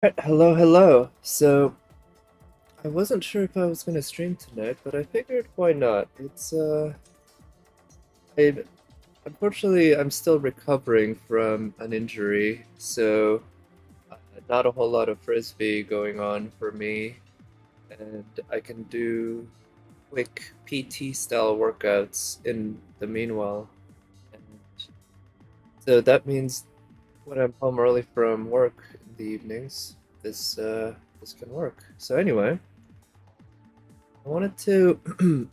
Hello, hello. So, I wasn't sure if I was gonna stream tonight, but I figured why not? I, unfortunately, I'm still recovering from an injury, so not a whole lot of frisbee going on for me, and I can do quick PT style workouts in the meanwhile. And so that means when I'm home early from work in the evenings, this can work. So anyway, I wanted to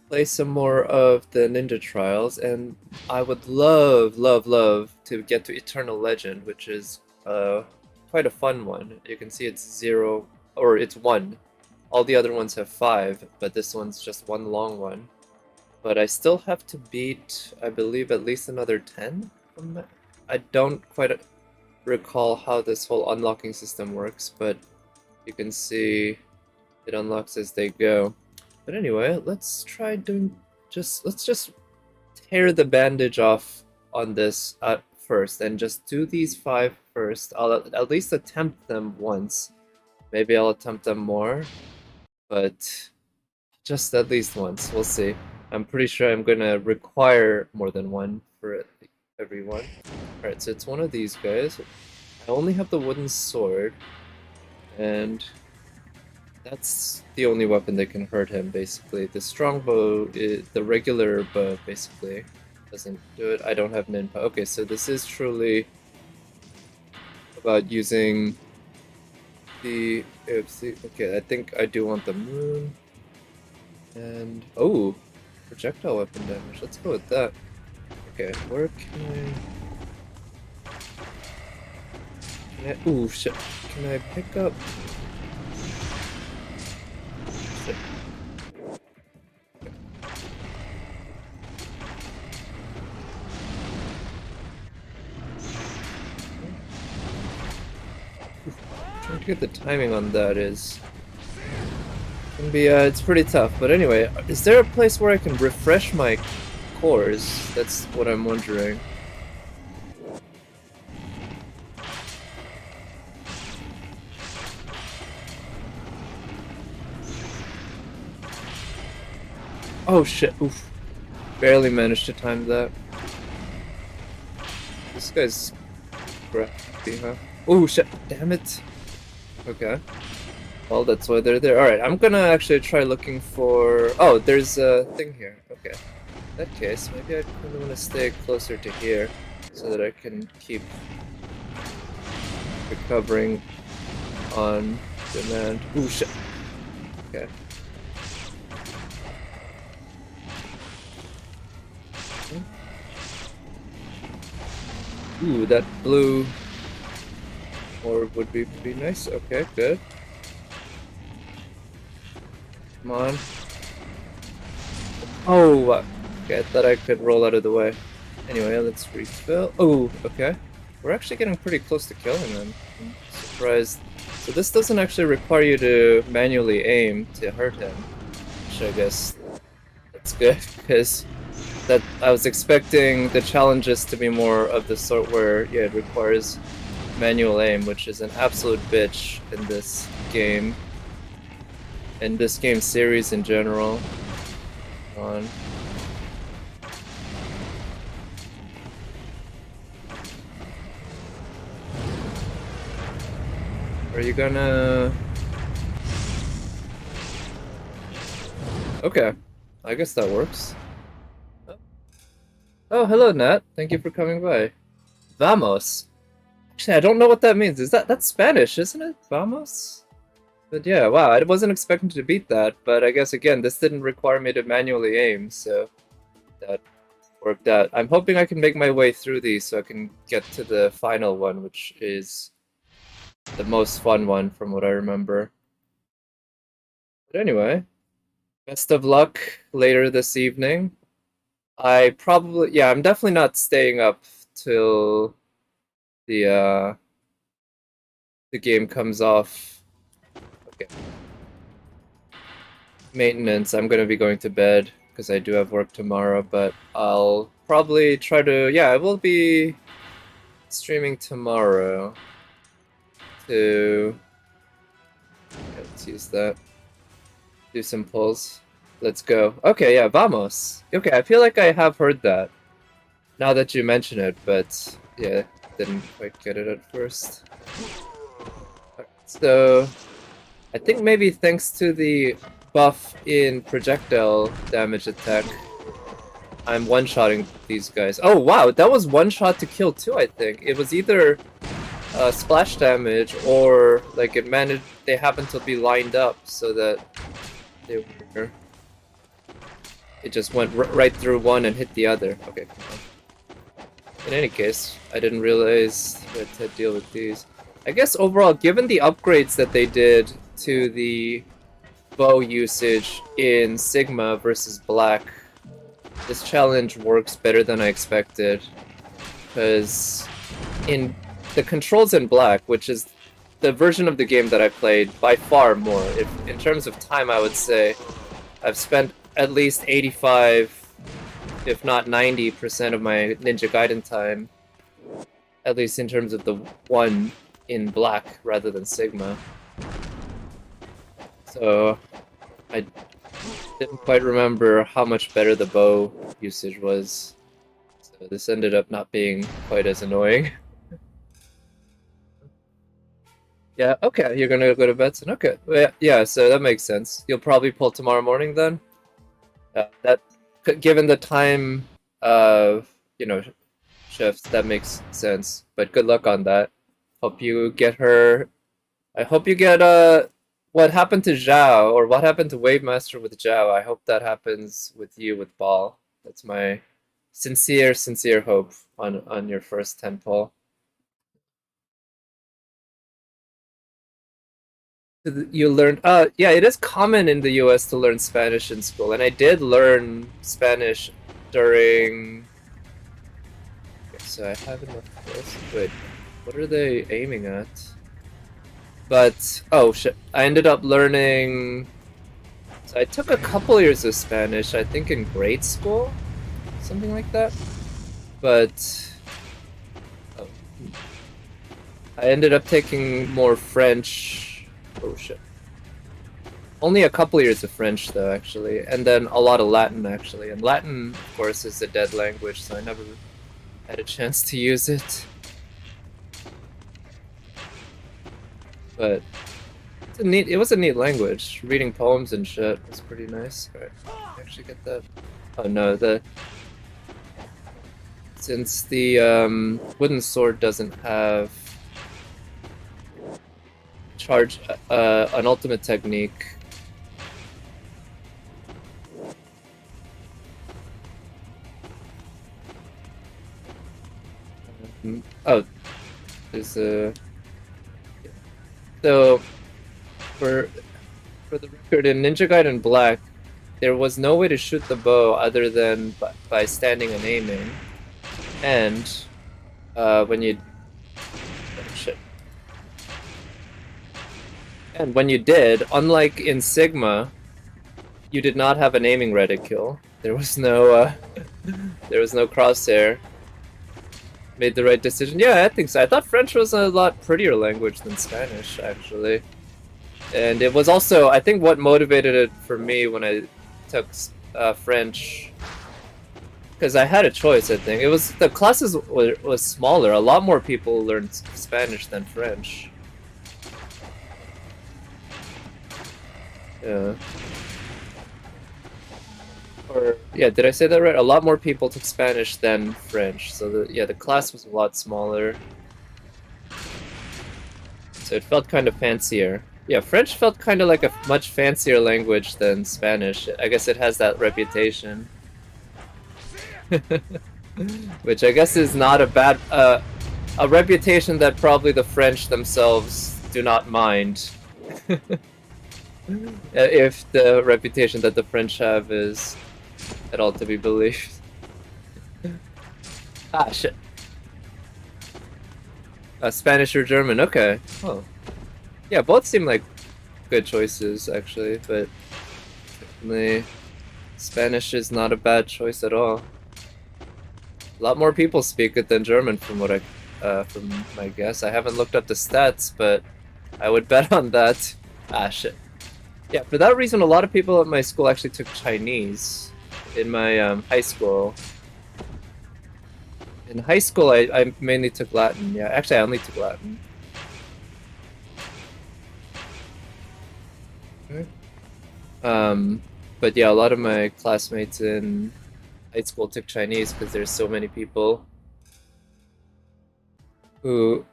play some more of the Ninja Trials, and I would love, love, love to get to Eternal Legend, which is quite a fun one. You can see it's 0, or it's 1. All the other ones have 5, but this one's just one long one. But I still have to beat, I believe, at least another 10 from that. I don't quite recall how this whole unlocking system works, but you can see it unlocks as they go. But anyway, let's try doing let's just tear the bandage off on this at first and just do these 5 first. I'll at least attempt them once. Maybe I'll attempt them more, but just at least once. We'll see. I'm pretty sure I'm gonna require more than one for every one. Alright, so it's one of these guys. I only have the wooden sword, and that's the only weapon that can hurt him, basically. The strongbow, the regular bow, basically, doesn't do it. I don't have ninja. Okay, so this is truly about using the... Okay, I think I do want the moon. And... Oh! Projectile weapon damage. Let's go with that. Okay, where can I... Ooh, shit. Can I pick up... Shit. Trying to get the timing on that is can be it's pretty tough. But anyway, is there a place where I can refresh my cores? That's what I'm wondering. Oh shit! Oof! Barely managed to time that. This guy's crappy, huh? Oh shit! Damn it! Okay. Well, that's why they're there. Alright, I'm gonna actually try looking for... Oh, there's a thing here. Okay. In that case, maybe I kinda wanna stay closer to here so that I can keep recovering on demand. Ooh, shit. Okay. Ooh, that blue orb would be pretty nice. Okay, good. Come on. Oh, okay, I thought I could roll out of the way. Anyway, let's refill. Oh, okay. We're actually getting pretty close to killing them. I'm surprised. So this doesn't actually require you to manually aim to hurt him, which I guess that's good, because that I was expecting the challenges to be more of the sort where, yeah, it requires manual aim, which is an absolute bitch in this game. In this game series in general. Come on. Are you gonna... Okay. I guess that works. Oh, hello, Nat. Thank you for coming by. Vamos. Actually, I don't know what that means. That's Spanish, isn't it? Vamos? But yeah, wow, I wasn't expecting to beat that, but I guess again, this didn't require me to manually aim, so that worked out. I'm hoping I can make my way through these so I can get to the final one, which is the most fun one from what I remember. But anyway, best of luck later this evening. Yeah, I'm definitely not staying up till the the game comes off. Okay. Maintenance, I'm gonna be going to bed because I do have work tomorrow, but I'll probably try to, yeah, I will be streaming tomorrow. to... Okay, let's use that. Do some pulls. Let's go. Okay, yeah, vamos. Okay, I feel like I have heard that. Now that you mention it, but yeah, didn't quite get it at first. Alright, so I think maybe thanks to the buff in projectile damage attack, I'm one-shotting these guys. Oh wow, that was one shot to kill too, I think. It was either splash damage or like it managed, they happened to be lined up so that they were... It just went right through one and hit the other. Okay, come on. In any case, I didn't realize we had to deal with these. I guess overall, given the upgrades that they did to the bow usage in Sigma versus Black, this challenge works better than I expected. Because in the controls in Black, which is the version of the game that I played by far more, in terms of time, I would say I've spent at least 85, if not 90% of my Ninja Gaiden time, at least in terms of the one in Black rather than Sigma. So I didn't quite remember how much better the bow usage was. So this ended up not being quite as annoying. Yeah, okay, you're gonna go to bed soon. Okay, yeah, so that makes sense. You'll probably pull tomorrow morning then? That, given the time of, you know, shifts, that makes sense. But good luck on that. Hope you get her... I hope you get, what happened to Zhao, or what happened to Wave Master with Zhao. I hope that happens with you with Ball. That's my sincere hope on your first 10 pull. You learned, yeah, it is common in the US to learn Spanish in school, and I did learn Spanish during... Okay, so I have enough kills. Wait, what are they aiming at? But, oh shit, I ended up learning... So I took a couple years of Spanish, I think in grade school? Something like that? But... Oh. I ended up taking more French... Oh shit. Only a couple years of French though, actually, and then a lot of Latin actually. And Latin, of course, is a dead language, so I never had a chance to use it. But it was a neat language. Reading poems and shit was pretty nice. Alright, actually get that. Oh no, since the wooden sword doesn't have charge an ultimate technique. Oh, there's a... So, for the record, in Ninja Gaiden Black, there was no way to shoot the bow other than by standing and aiming. And when you... Oh, shit. And when you did, unlike in Sigma, you did not have an aiming reticule. There was no there was no crosshair. Made the right decision. Yeah, I think so. I thought French was a lot prettier language than Spanish, actually. And it was also, I think, what motivated it for me when I took French, because I had a choice. I think it was the classes was smaller. A lot more people learned Spanish than French. Yeah. Or, yeah, did I say that right? A lot more people took Spanish than French, so the class was a lot smaller. So it felt kind of fancier. Yeah, French felt kind of like a much fancier language than Spanish. I guess it has that reputation. Which I guess is not a bad... a reputation that probably the French themselves do not mind. If the reputation that the French have is at all to be believed. Ah, shit. Spanish or German, okay. Oh. Yeah, both seem like good choices, actually, but definitely Spanish is not a bad choice at all. A lot more people speak it than German from what from my guess. I haven't looked up the stats, but I would bet on that. Ah, shit. Yeah, for that reason, a lot of people at my school actually took Chinese in my high school. In high school, I mainly took Latin. Yeah, actually, I only took Latin. Okay. But yeah, a lot of my classmates in high school took Chinese because there's so many people who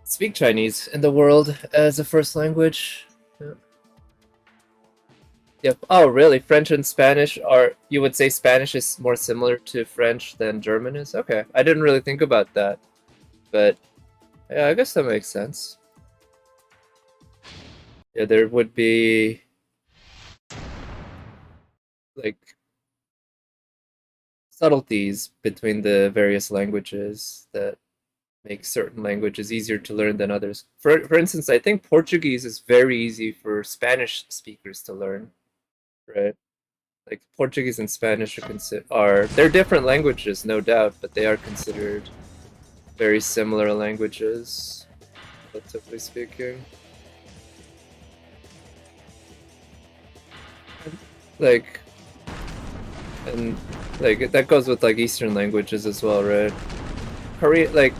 speak Chinese in the world as a first language. Yeah. Yep. Oh, really? French and Spanish are, you would say Spanish is more similar to French than German is? Okay. I didn't really think about that. But yeah, I guess that makes sense. Yeah, there would be like subtleties between the various languages that make certain languages easier to learn than others. For instance, I think Portuguese is very easy for Spanish speakers to learn, right? Like Portuguese and Spanish are they're different languages, no doubt, but they are considered very similar languages, relatively speaking. Like, and like that goes with like Eastern languages as well, right? Korean, like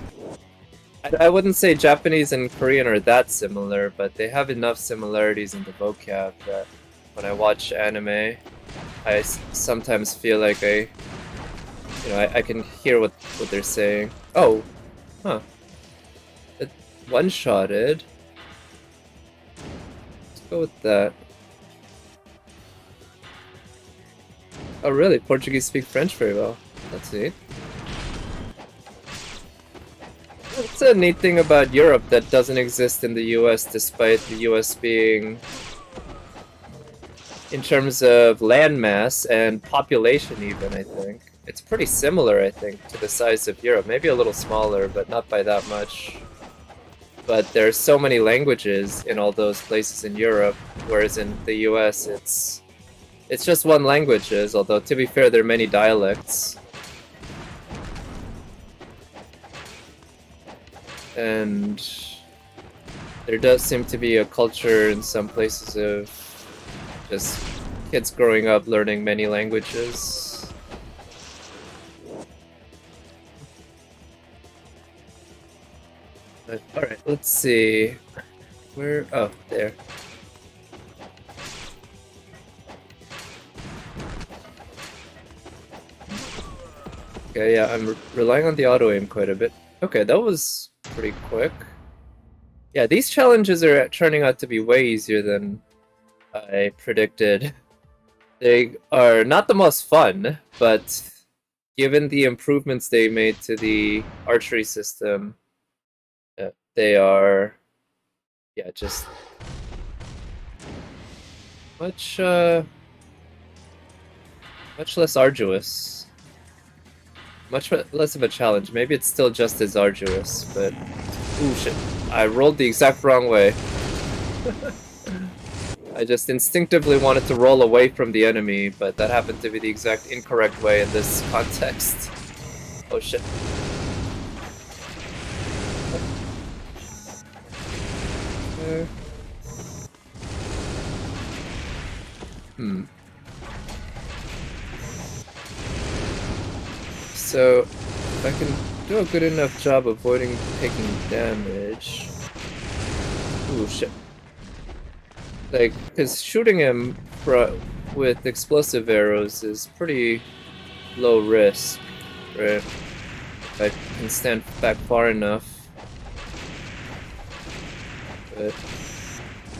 I wouldn't say Japanese and Korean are that similar, but they have enough similarities in the vocab that when I watch anime, I sometimes feel like I can hear what they're saying. Oh, huh. It one-shotted. Let's go with that. Oh, really? Portuguese speak French very well. That's neat. It's a neat thing about Europe that doesn't exist in the US, despite the US being, in terms of landmass and population even, I think. It's pretty similar, I think, to the size of Europe. Maybe a little smaller, but not by that much. But there's so many languages in all those places in Europe, whereas in the US it's just one language, although to be fair, there are many dialects. And there does seem to be a culture in some places of just kids growing up learning many languages. Alright, let's see. Where? Oh, there. Okay, yeah, I'm relying on the auto-aim quite a bit. Okay, that was pretty quick. Yeah, these challenges are turning out to be way easier than I predicted. They are not the most fun, but given the improvements they made to the archery system, they are, yeah, just much less arduous. Much less of a challenge. Maybe it's still just as arduous, but... Ooh, shit. I rolled the exact wrong way. I just instinctively wanted to roll away from the enemy, but that happened to be the exact incorrect way in this context. Oh, shit. So, if I can do a good enough job avoiding taking damage... Ooh, shit. Like, because shooting him with explosive arrows is pretty low risk, right? If I can stand back far enough. But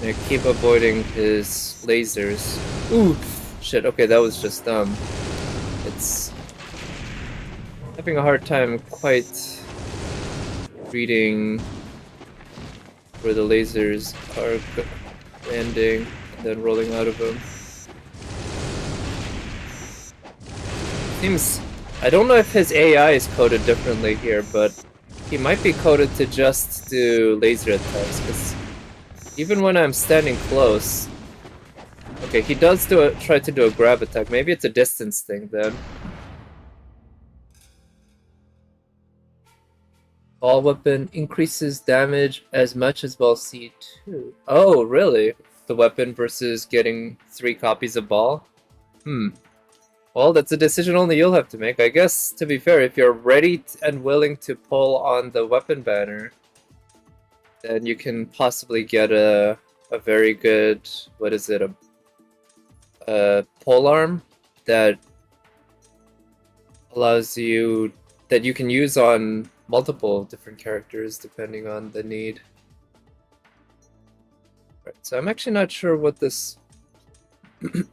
I keep avoiding his lasers. Ooh! Shit, okay, that was just dumb. It's having a hard time quite reading where the lasers are landing and then rolling out of them. Seems... I don't know if his AI is coded differently here, but he might be coded to just do laser attacks, because even when I'm standing close... Okay, he does try to do a grab attack. Maybe it's a distance thing then. Ball weapon increases damage as much as ball C2. Oh, really? The weapon versus getting 3 copies of ball? Well, that's a decision only you'll have to make. I guess, to be fair, if you're ready and willing to pull on the weapon banner, then you can possibly get a very good, what is it, a pole arm that allows you, that you can use on multiple different characters depending on the need. Right, so I'm actually not sure what this...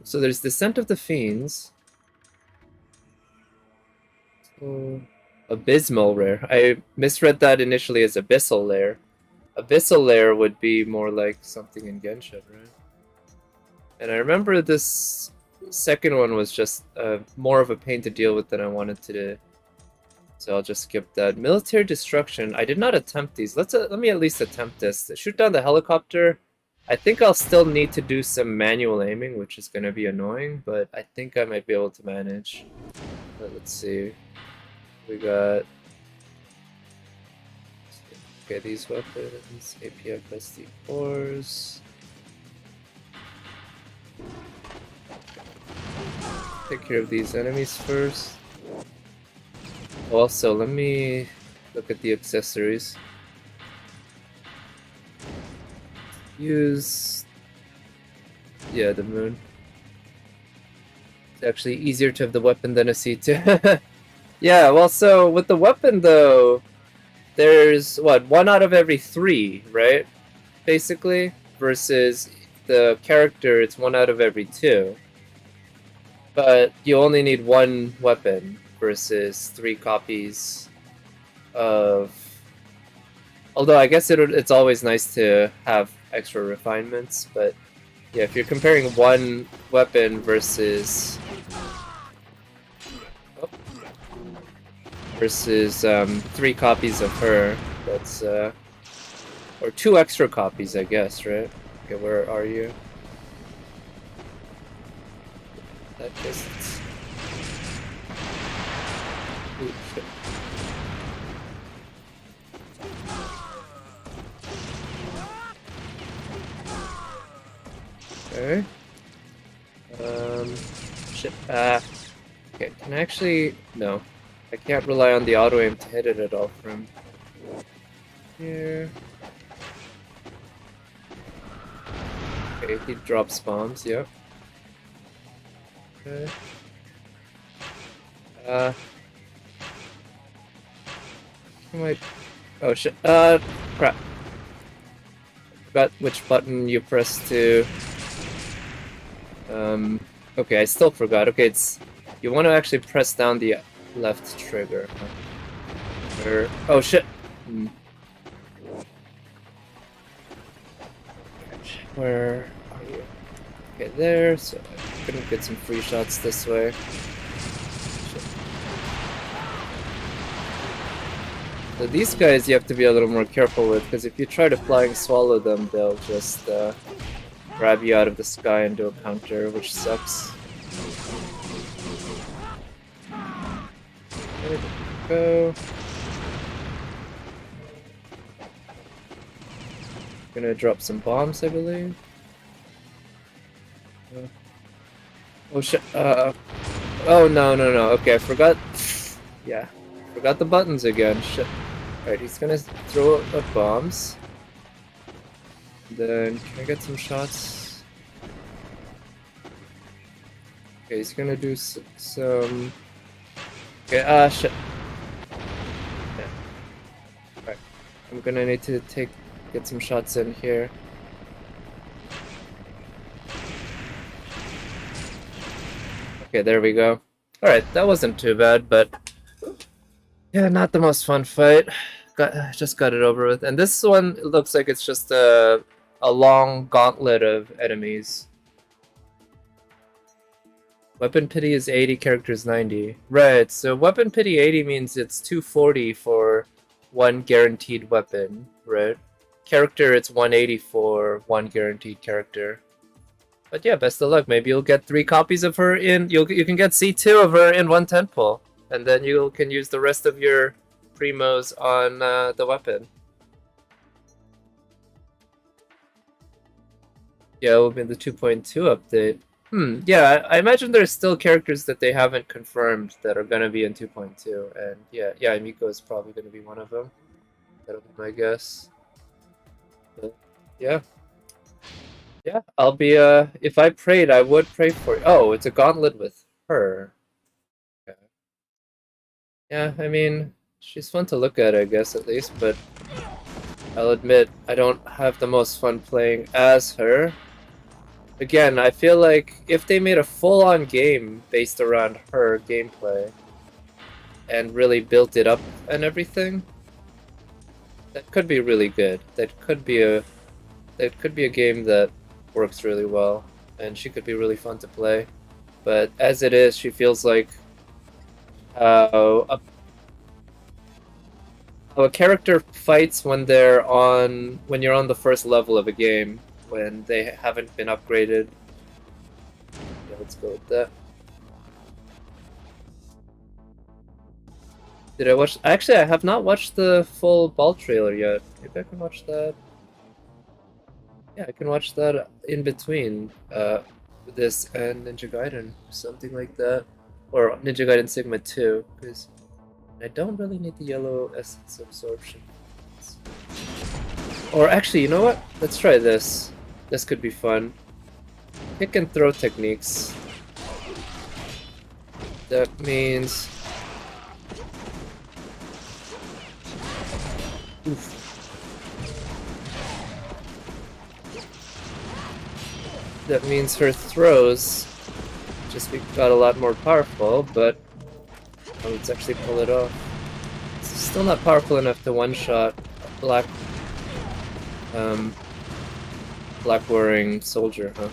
So there's Descent of the Fiends. So, Abysmal Rare. I misread that initially as Abyssal Lair. Abyssal Lair would be more like something in Genshin, right? And I remember this second one was just more of a pain to deal with than I wanted to do. So I'll just skip that. Military Destruction. I did not attempt these. Let me at least attempt this. Shoot down the helicopter. I think I'll still need to do some manual aiming, which is going to be annoying, but I think I might be able to manage. But let's see. We got... Okay, these weapons. APF SD4s. Take care of these enemies first. Also, let me look at the accessories. Use... Yeah, the moon. It's actually easier to have the weapon than a C2. Yeah, well, so with the weapon, though, there's, what, 1 out of every 3, right? Basically. Versus the character, it's 1 out of every 2. But you only need 1 weapon versus 3 copies of... Although I guess it's always nice to have extra refinements, but yeah, if you're comparing 1 weapon versus... versus 3 copies of her, that's... or 2 extra copies, I guess, right? Okay, where are you? That distance. Ooh, shit. Okay. Shit. Okay, can I actually... No. I can't rely on the auto aim to hit it at all from here. Okay, he drops bombs, yep. Okay. Oh shit, crap. Forgot which button you press to... okay, I still forgot. Okay, it's... You want to actually press down the left trigger. Or... Oh shit! Where are you? Okay, there, so I couldn't get some free shots this way. Shit. So these guys you have to be a little more careful with, because if you try to flying swallow them, they'll just grab you out of the sky and do a counter, which sucks. There we go. Gonna drop some bombs, I believe. Oh shit, oh no. Okay, I forgot. Yeah, forgot the buttons again. Shit. Alright, he's gonna throw up bombs. Then, can I get some shots? Okay, he's gonna do some... Okay, shit. Yeah. Alright, I'm gonna need to get some shots in here. Okay, there we go. Alright, that wasn't too bad, but... Yeah, not the most fun fight. Just got it over with. And this one, it looks like it's just a long gauntlet of enemies. Weapon pity is 80, characters 90. Right, so weapon pity 80 means it's 240 for 1 guaranteed weapon, right? Character, it's 180 for 1 guaranteed character. But yeah, best of luck. Maybe you'll get 3 copies of her in... You can get C2 of her in 1 10 pull. And then you can use the rest of your primos on the weapon. Yeah, it will be the 2.2 update. Yeah, I imagine there's still characters that they haven't confirmed that are gonna be in 2.2, and yeah, Miko is probably gonna be one of them. That'll be my guess. But, yeah. Yeah, I'll be, if I prayed, I would pray for... Oh, it's a gauntlet with her. Okay. Yeah, I mean, she's fun to look at, I guess, at least, but I'll admit, I don't have the most fun playing as her. Again, I feel like if they made a full-on game based around her gameplay and really built it up and everything, that could be really good. That could be a game that works really well, and she could be really fun to play. But as it is, she feels like how a character fights when you're on the first level of a game, when they haven't been upgraded. Yeah, let's go with that. Did I watch? Actually, I have not watched the full ball trailer yet. Maybe I can watch that. Yeah, I can watch that in between this and Ninja Gaiden, something like that, or Ninja Gaiden Sigma 2, because I don't really need the yellow essence absorption. Or actually, you know what? Let's try this. This could be fun. Kick and throw techniques. That means... Oof. That means her throws just got a lot more powerful, but let's actually pull it off. It's still not powerful enough to one-shot a black wearing soldier, huh?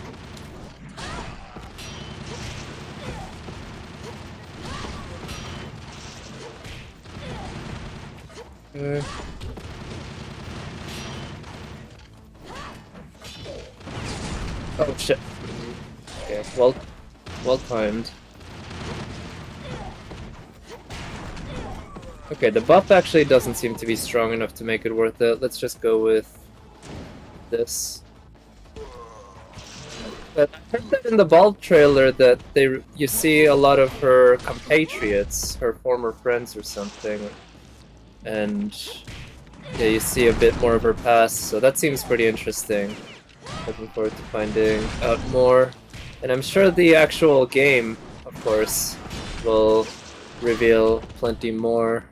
Oh shit. Okay, well timed. Okay, the buff actually doesn't seem to be strong enough to make it worth it. Let's just go with this. But I heard that in the ball trailer that you see a lot of her compatriots, her former friends or something, and yeah, you see a bit more of her past, so that seems pretty interesting. Looking forward to finding out more. And I'm sure the actual game, of course, will reveal plenty more.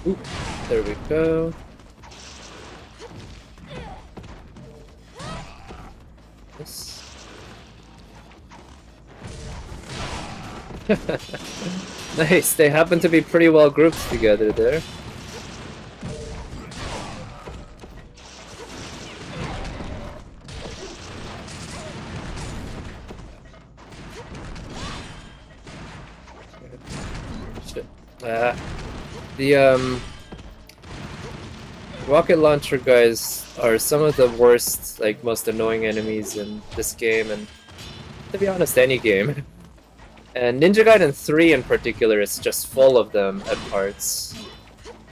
Ooh, there we go. Yes. Nice, they happen to be pretty well grouped together there. The rocket launcher guys are some of the worst, like, most annoying enemies in this game, and to be honest, any game. And Ninja Gaiden 3 in particular is just full of them at parts,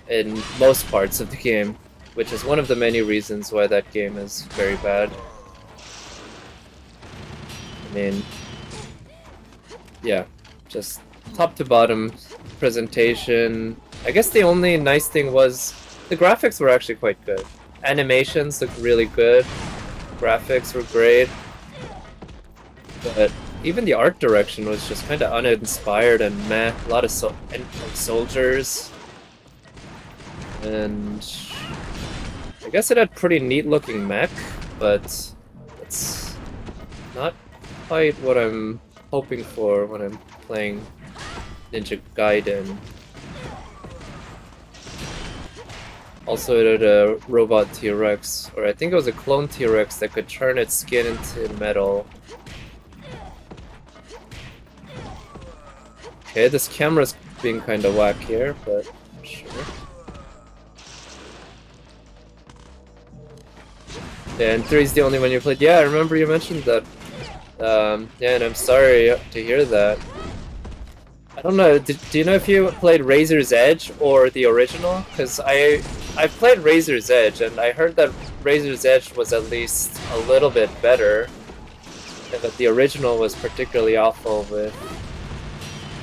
in most parts of the game, which is one of the many reasons why that game is very bad. I mean, yeah, just top to bottom presentation. I guess the only nice thing was the graphics were actually quite good. Animations looked really good. Graphics were great. But even the art direction was just kind of uninspired and meh. A lot of soldiers. And I guess it had pretty neat looking mech, but it's not quite what I'm hoping for when I'm playing Ninja Gaiden. Also, it had a robot T-Rex, or I think it was a clone T-Rex that could turn its skin into metal. Okay, this camera's being kind of whack here, but sure. Yeah, and 3's the only one you played. Yeah, I remember you mentioned that. Yeah, and I'm sorry to hear that. I don't know. Do you know if you played Razor's Edge or the original? Because I played Razor's Edge and I heard that Razor's Edge was at least a little bit better, and that the original was particularly awful with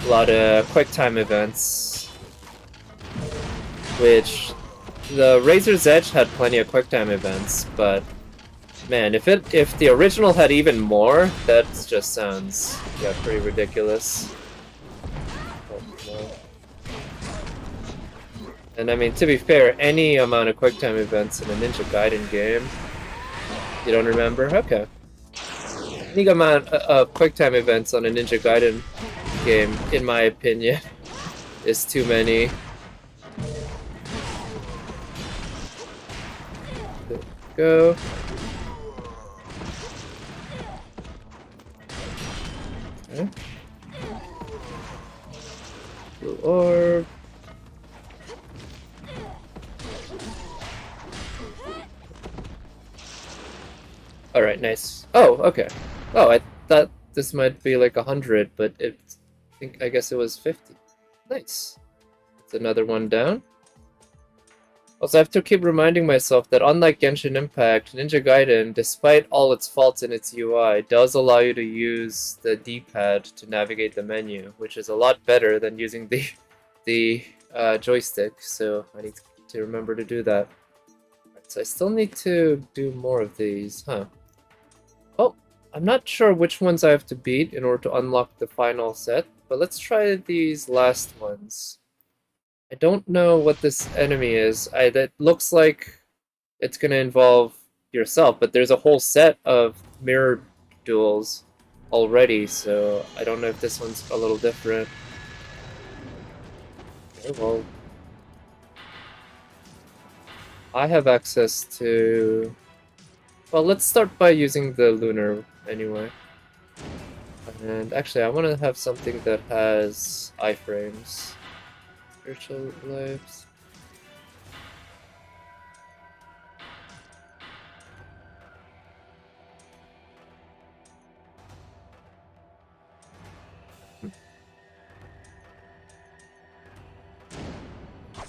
a lot of quick time events, which the Razor's Edge had plenty of quick time events, but man, if the original had even more, that just sounds pretty ridiculous. And I mean, to be fair, any amount of quick time events in a Ninja Gaiden game, you don't remember? Okay. Any amount of quick time events on a Ninja Gaiden game, in my opinion, is too many. Go. Okay. Blue orb. Alright, nice. Oh, okay. Oh, I thought this might be like 100, but I guess it was 50. Nice. It's another one down. Also, I have to keep reminding myself that unlike Genshin Impact, Ninja Gaiden, despite all its faults in its UI, does allow you to use the D-pad to navigate the menu, which is a lot better than using the joystick, so I need to remember to do that. Right, so I still need to do more of these, huh? Oh, I'm not sure which ones I have to beat in order to unlock the final set, but let's try these last ones. I don't know what this enemy is. That looks like it's gonna involve yourself, but there's a whole set of mirror duels already, so I don't know if this one's a little different. Okay, well, I have access to... Well, let's start by using the lunar anyway. And actually, I want to have something that has iframes. Spiritual lives.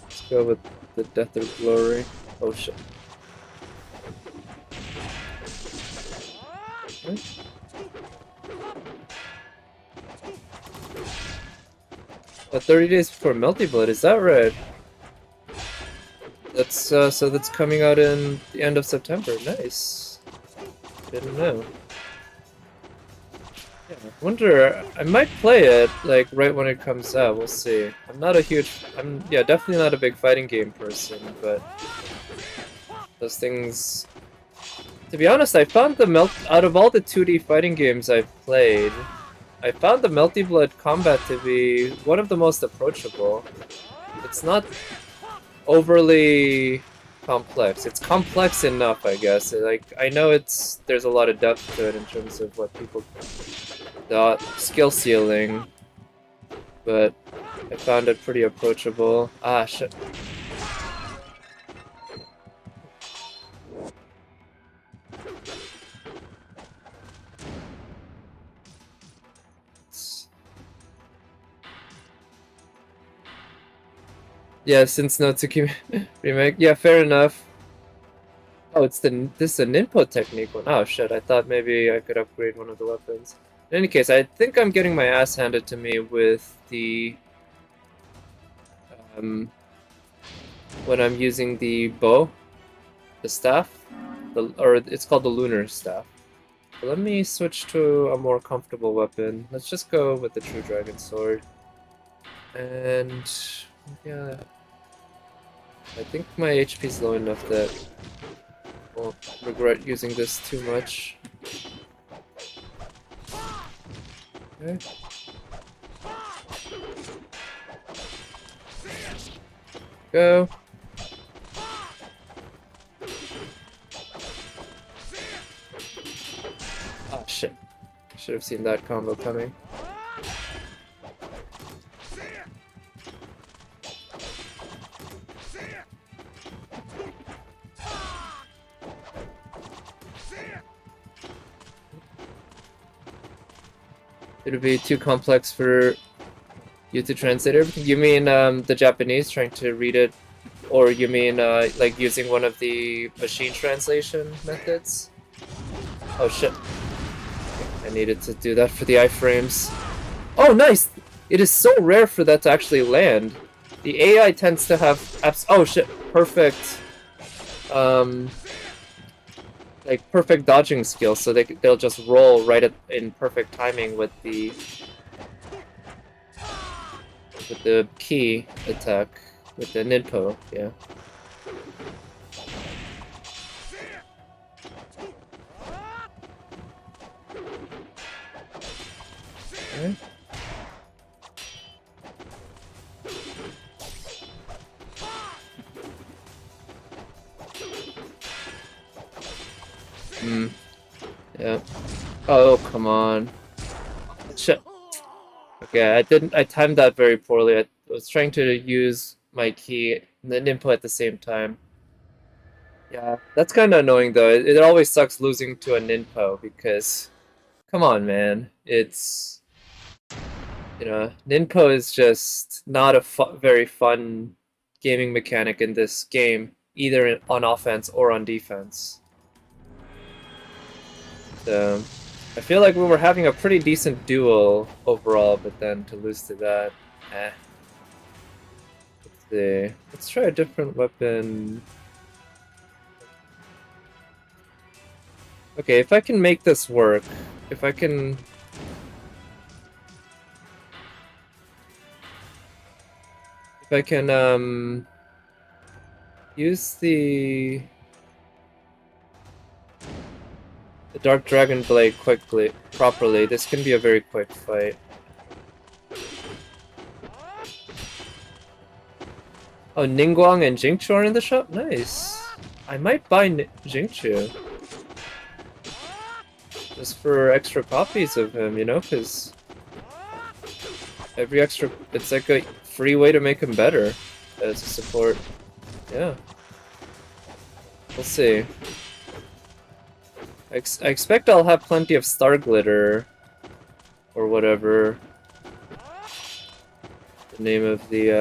Let's go with the Death or Glory. Oh shit. Okay. 30 days before Melty Blood, is that right? That's so that's coming out in the end of September. Nice. Didn't know. Yeah, I wonder. I might play it like right when it comes out. We'll see. I'm definitely not a big fighting game person, but those things. To be honest, I found out of all the 2D fighting games I've played, I found the Melty Blood combat to be one of the most approachable. It's not overly complex. It's complex enough, I guess. Like, I know there's a lot of depth to it in terms of what people... the skill ceiling, but I found it pretty approachable. Ah, shit. Yeah, since no Tsukimi remake. Yeah, fair enough. Oh, this is an input technique one. Oh shit, I thought maybe I could upgrade one of the weapons. In any case, I think I'm getting my ass handed to me with the when I'm using the bow, the staff, or it's called the lunar staff. But let me switch to a more comfortable weapon. Let's just go with the True Dragon Sword. And yeah, I think my HP is low enough that I won't regret using this too much. Okay. Go. Oh shit. Should have seen that combo coming. It'll be too complex for You to translate everything? You mean the Japanese trying to read it, or you mean like using one of the machine translation methods? Oh shit! I needed to do that for the iframes. Oh, nice! It is so rare for that to actually land. The AI tends to have oh shit, perfect, like perfect dodging skills, so they'll just roll right in perfect timing with the key attack with the ninpo. Yeah. Okay. Yeah. Oh, come on. Shit. Okay, I timed that very poorly. I was trying to use my key and the ninpo at the same time. Yeah, that's kind of annoying though. It always sucks losing to a ninpo because, come on, man. It's, ninpo is just not a very fun gaming mechanic in this game, either on offense or on defense. So, I feel like we were having a pretty decent duel overall, but then to lose to that, eh. Let's see. Let's try a different weapon. Okay, if I can make this work, if I can... use the Dark Dragon Blade properly, this can be a very quick fight. Oh, Ningguang and Jingchu are in the shop? Nice. I might buy Jingchu. Just for extra copies of him, because every extra... It's like a free way to make him better as a support. Yeah. We'll see. I expect I'll have plenty of Star Glitter, or whatever the name of the,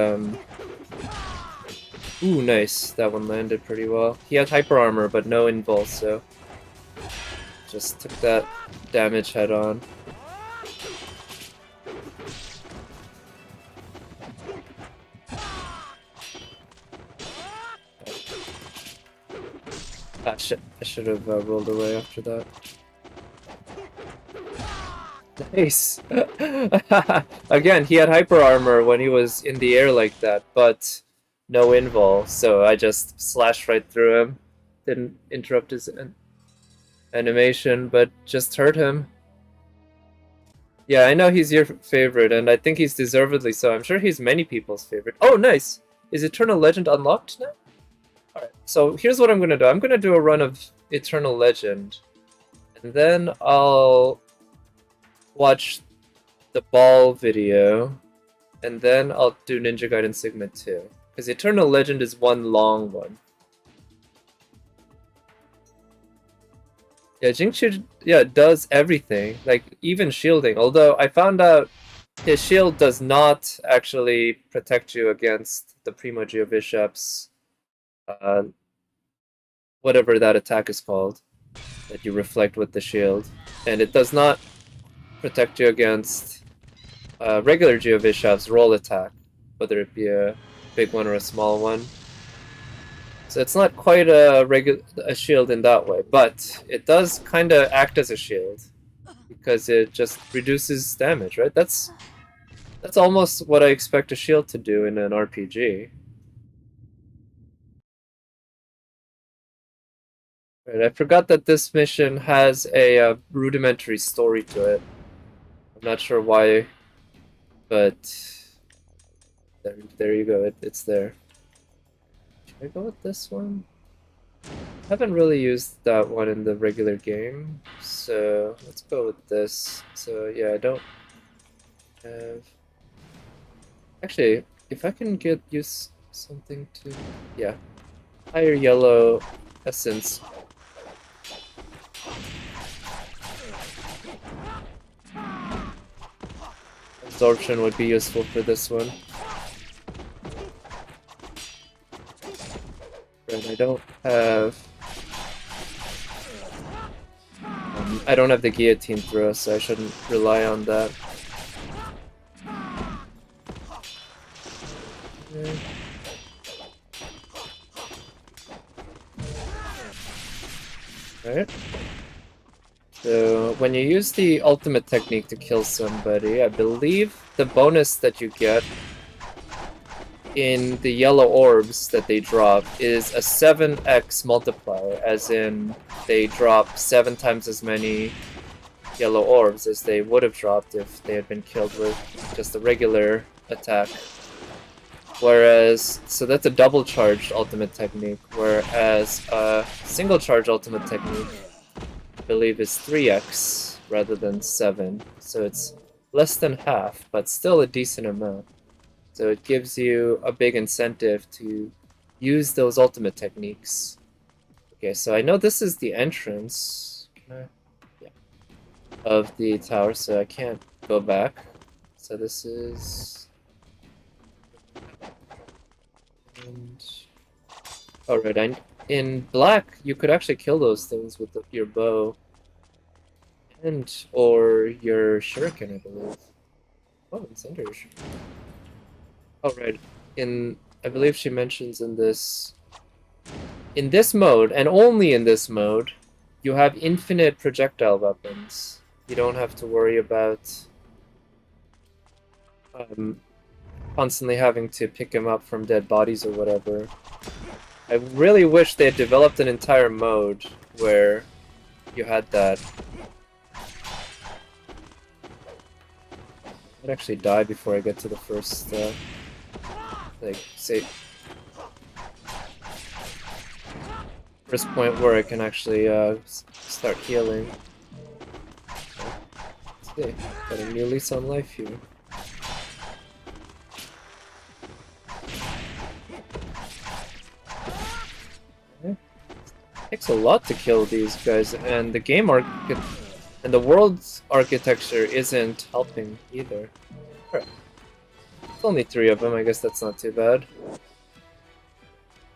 Ooh, nice. That one landed pretty well. He had Hyper Armor, but no Invulse, so... Just took that damage head on. Ah, shit. I should have rolled away after that. Nice! Again, he had Hyper Armor when he was in the air like that, but no invul, so I just slashed right through him. Didn't interrupt his animation, but just hurt him. Yeah, I know he's your favorite, and I think he's deservedly so. I'm sure he's many people's favorite. Oh, nice! Is Eternal Legend unlocked now? Alright, so here's what I'm gonna do. I'm gonna do a run of Eternal Legend, and then I'll watch the ball video, and then I'll do Ninja Gaiden Sigma 2. Because Eternal Legend is one long one. Yeah, Jingchu, does everything, like even shielding. Although I found out his shield does not actually protect you against the Primo Geovishap's, whatever that attack is called, that you reflect with the shield, and it does not protect you against regular Geovishap's roll attack, whether it be a big one or a small one. So it's not quite a shield in that way, but it does kind of act as a shield because it just reduces damage, right? That's almost what I expect a shield to do in an RPG. Right, I forgot that this mission has a rudimentary story to it. I'm not sure why, but there you go. It's there. Should I go with this one? I haven't really used that one in the regular game, so let's go with this. So yeah, I don't have... Actually, if I can use something to... Yeah. Higher yellow essence. Absorption would be useful for this one. Right, I don't have the guillotine throw, so I shouldn't rely on that. Okay. Right. So when you use the ultimate technique to kill somebody, I believe the bonus that you get in the yellow orbs that they drop is a 7x multiplier, as in they drop 7 times as many yellow orbs as they would have dropped if they had been killed with just a regular attack. Whereas, so that's a double charged ultimate technique, whereas a single charge ultimate technique, I believe, is 3x rather than 7. So it's less than half, but still a decent amount. So it gives you a big incentive to use those ultimate techniques. Okay, so I know this is the entrance. Can I? Yeah. Of the tower, so I can't go back. So this is... And... Alright, in black, you could actually kill those things with your bow. Or your shuriken, I believe. Oh, incendiary shuriken. Oh, right. I believe she mentions in this mode, and only in this mode, you have infinite projectile weapons. You don't have to worry about constantly having to pick them up from dead bodies or whatever. I really wish they had developed an entire mode where you had that. I'd actually die before I get to the first, first point where I can actually start healing. Let's see, got a new lease on life here. Okay. Takes a lot to kill these guys, and the game and the world's architecture isn't helping either. Right. It's only 3 of them, I guess that's not too bad.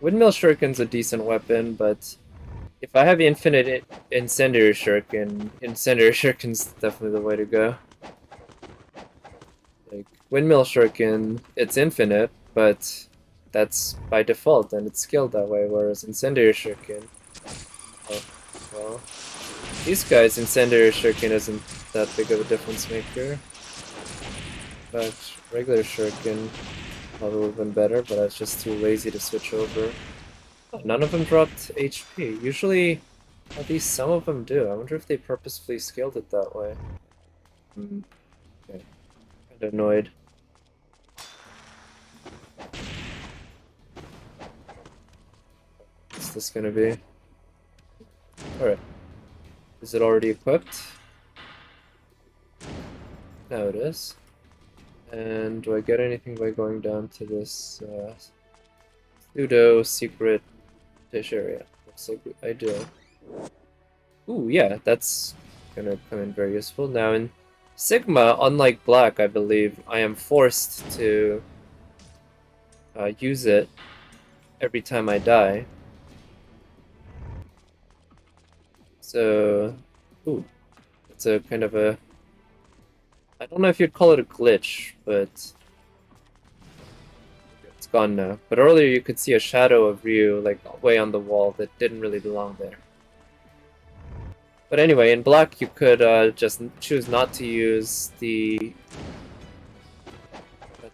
Windmill Shuriken's a decent weapon, but if I have infinite Incendiary Shuriken's definitely the way to go. Like, Windmill Shuriken, it's infinite, but that's by default, and it's skilled that way, whereas Incendiary Shuriken... Oh, well... These guys, Incendiary Shuriken isn't that big of a difference maker. But regular Shuriken probably would have been better, but I was just too lazy to switch over. Oh, none of them dropped HP. Usually, at least some of them do. I wonder if they purposefully scaled it that way. Okay. Kinda annoyed. What's this gonna be? Alright. Is it already equipped? Now it is. And do I get anything by going down to this pseudo secret dish area? Looks like I do. Ooh, yeah, that's gonna come in very useful. Now in Sigma, unlike Black, I believe, I am forced to use it every time I die. So, ooh, it's a kind of a... I don't know if you'd call it a glitch, but it's gone now. But earlier you could see a shadow of Ryu, like, way on the wall that didn't really belong there. But anyway, in Black you could just choose not to use the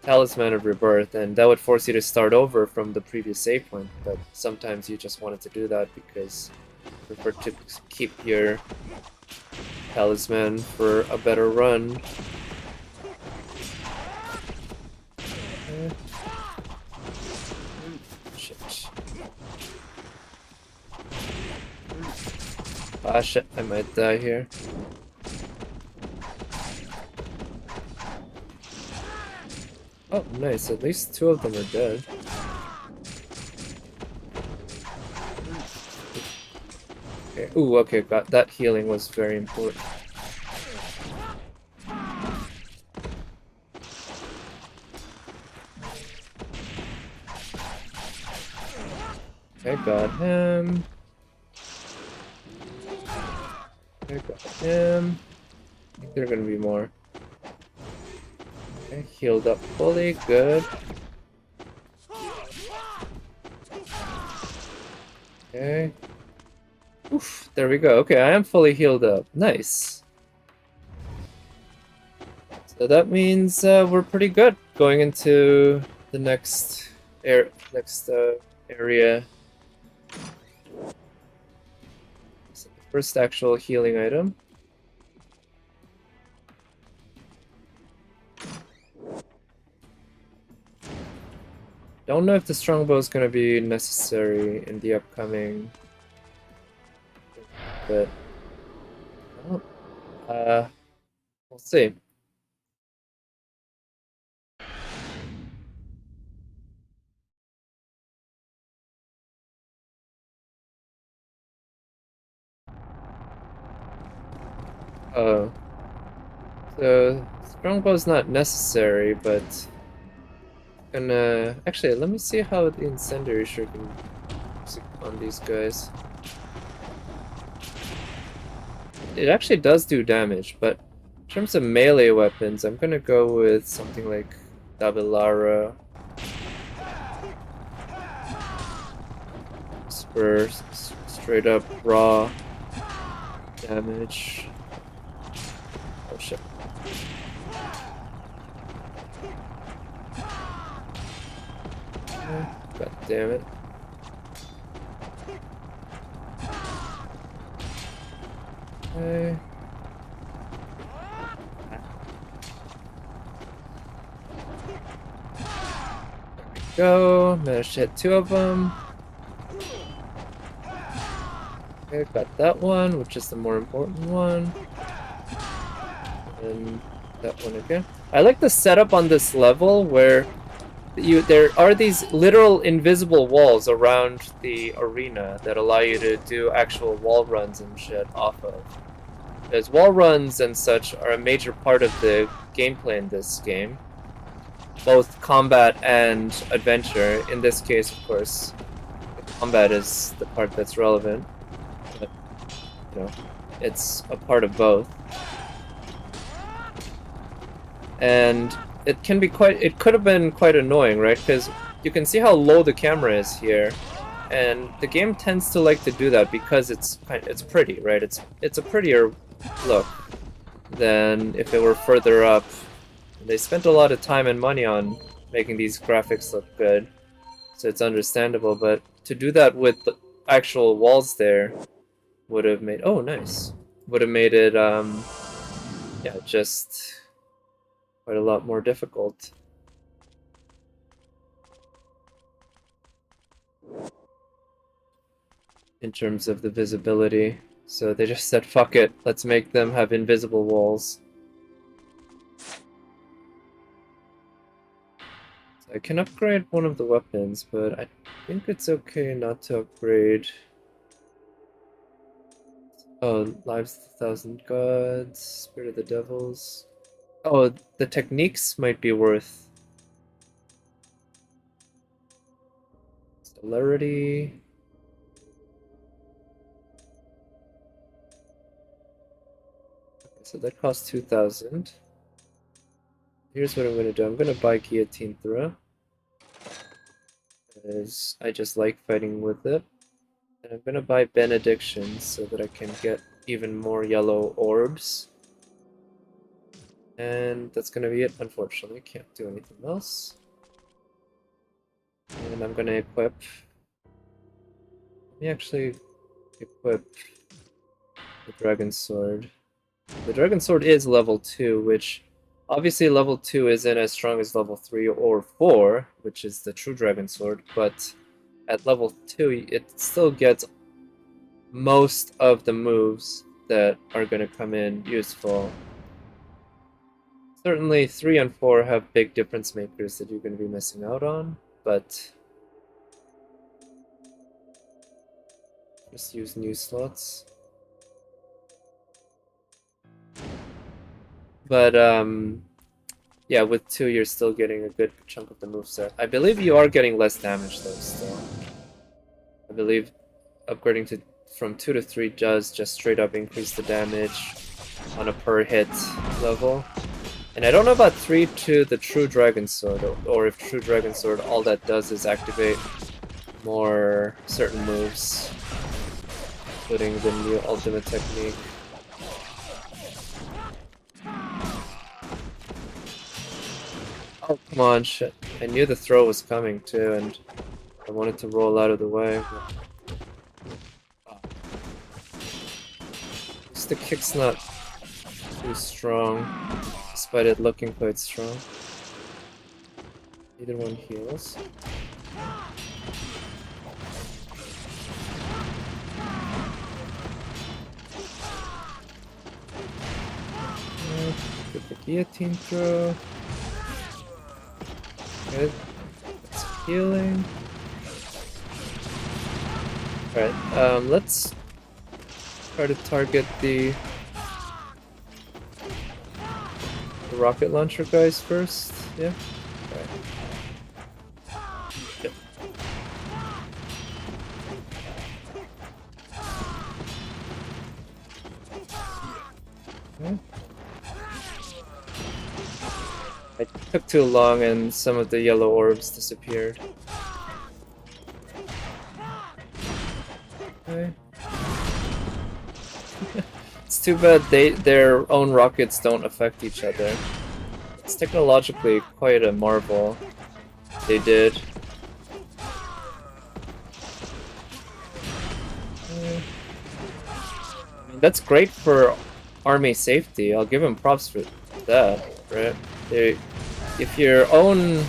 Talisman of Rebirth, and that would force you to start over from the previous save point, but sometimes you just wanted to do that because you prefer to keep your Talisman for a better run. Shit. Ah shit, I might die here. Oh, nice, at least 2 of them are dead. Okay. Ooh, okay, got that healing was very important. Okay, got him. Okay, got him. I think there are gonna be more. Okay, healed up fully, good. Okay. Oof, there we go. Okay, I am fully healed up. Nice. So that means we're pretty good going into the next area. So the first actual healing item. Don't know if the strongbow is going to be necessary in the upcoming, but well, we'll see. Oh, so strongbow is not necessary, but gonna actually let me see how the incendiary shuriken works on these guys. It actually does do damage, but in terms of melee weapons, I'm gonna go with something like Dabilara. For straight up raw damage. Oh shit. God damn it. Okay. Go. Managed to hit 2 of them. Okay, got that one, which is the more important one. And that one again. I like the setup on this level where there are these literal invisible walls around the arena that allow you to do actual wall runs and shit off of. Because wall runs and such are a major part of the gameplay in this game. Both combat and adventure. In this case, of course, combat is the part that's relevant. But, you know, it's a part of both. And it can be it could have been quite annoying, right? Because you can see how low the camera is here. And the game tends to like to do that because it's pretty, right? It's a prettier look than if it were further up. They spent a lot of time and money on making these graphics look good, so it's understandable, but to do that with the actual walls there would have made would have made it yeah, just quite a lot more difficult. In terms of the visibility. So they just said, fuck it, let's make them have invisible walls. I can upgrade one of the weapons, but I think it's okay not to upgrade. Oh, Lives of the Thousand Gods, Spirit of the Devils. Oh, the techniques might be worth. Celerity. Okay, so that costs 2,000. Here's what I'm going to do. I'm going to buy Guillotine Throw. Because I just like fighting with it. And I'm going to buy Benediction so that I can get even more yellow orbs. And that's going to be it, unfortunately. Can't do anything else. And I'm going to equip... Let me actually equip the Dragon Sword. The Dragon Sword is level 2, which... Obviously, level 2 isn't as strong as level 3 or 4, which is the true Dragon Sword, but at level 2, it still gets most of the moves that are going to come in useful. Certainly, 3 and 4 have big difference makers that you're going to be missing out on, but just use new slots. But, yeah, with 2 you're still getting a good chunk of the moveset. I believe you are getting less damage though, still. I believe upgrading to from 2 to 3 does just straight up increase the damage on a per hit level. And I don't know about 3 to the True Dragon Sword, or if True Dragon Sword all that does is activate more certain moves, including the new ultimate technique. Oh, come on, shit. I knew the throw was coming too, and I wanted to roll out of the way. But... At least the kick's not too strong, despite it looking quite strong. Either one heals. Get the guillotine throw. Good. It's healing. Alright, let's try to target the rocket launcher guys first. Yeah? Alright. Yep. Okay. It took too long and some of the yellow orbs disappeared. Okay. It's too bad their own rockets don't affect each other. It's technologically quite a marvel they did. That's great for army safety. I'll give them props for that, right? If your own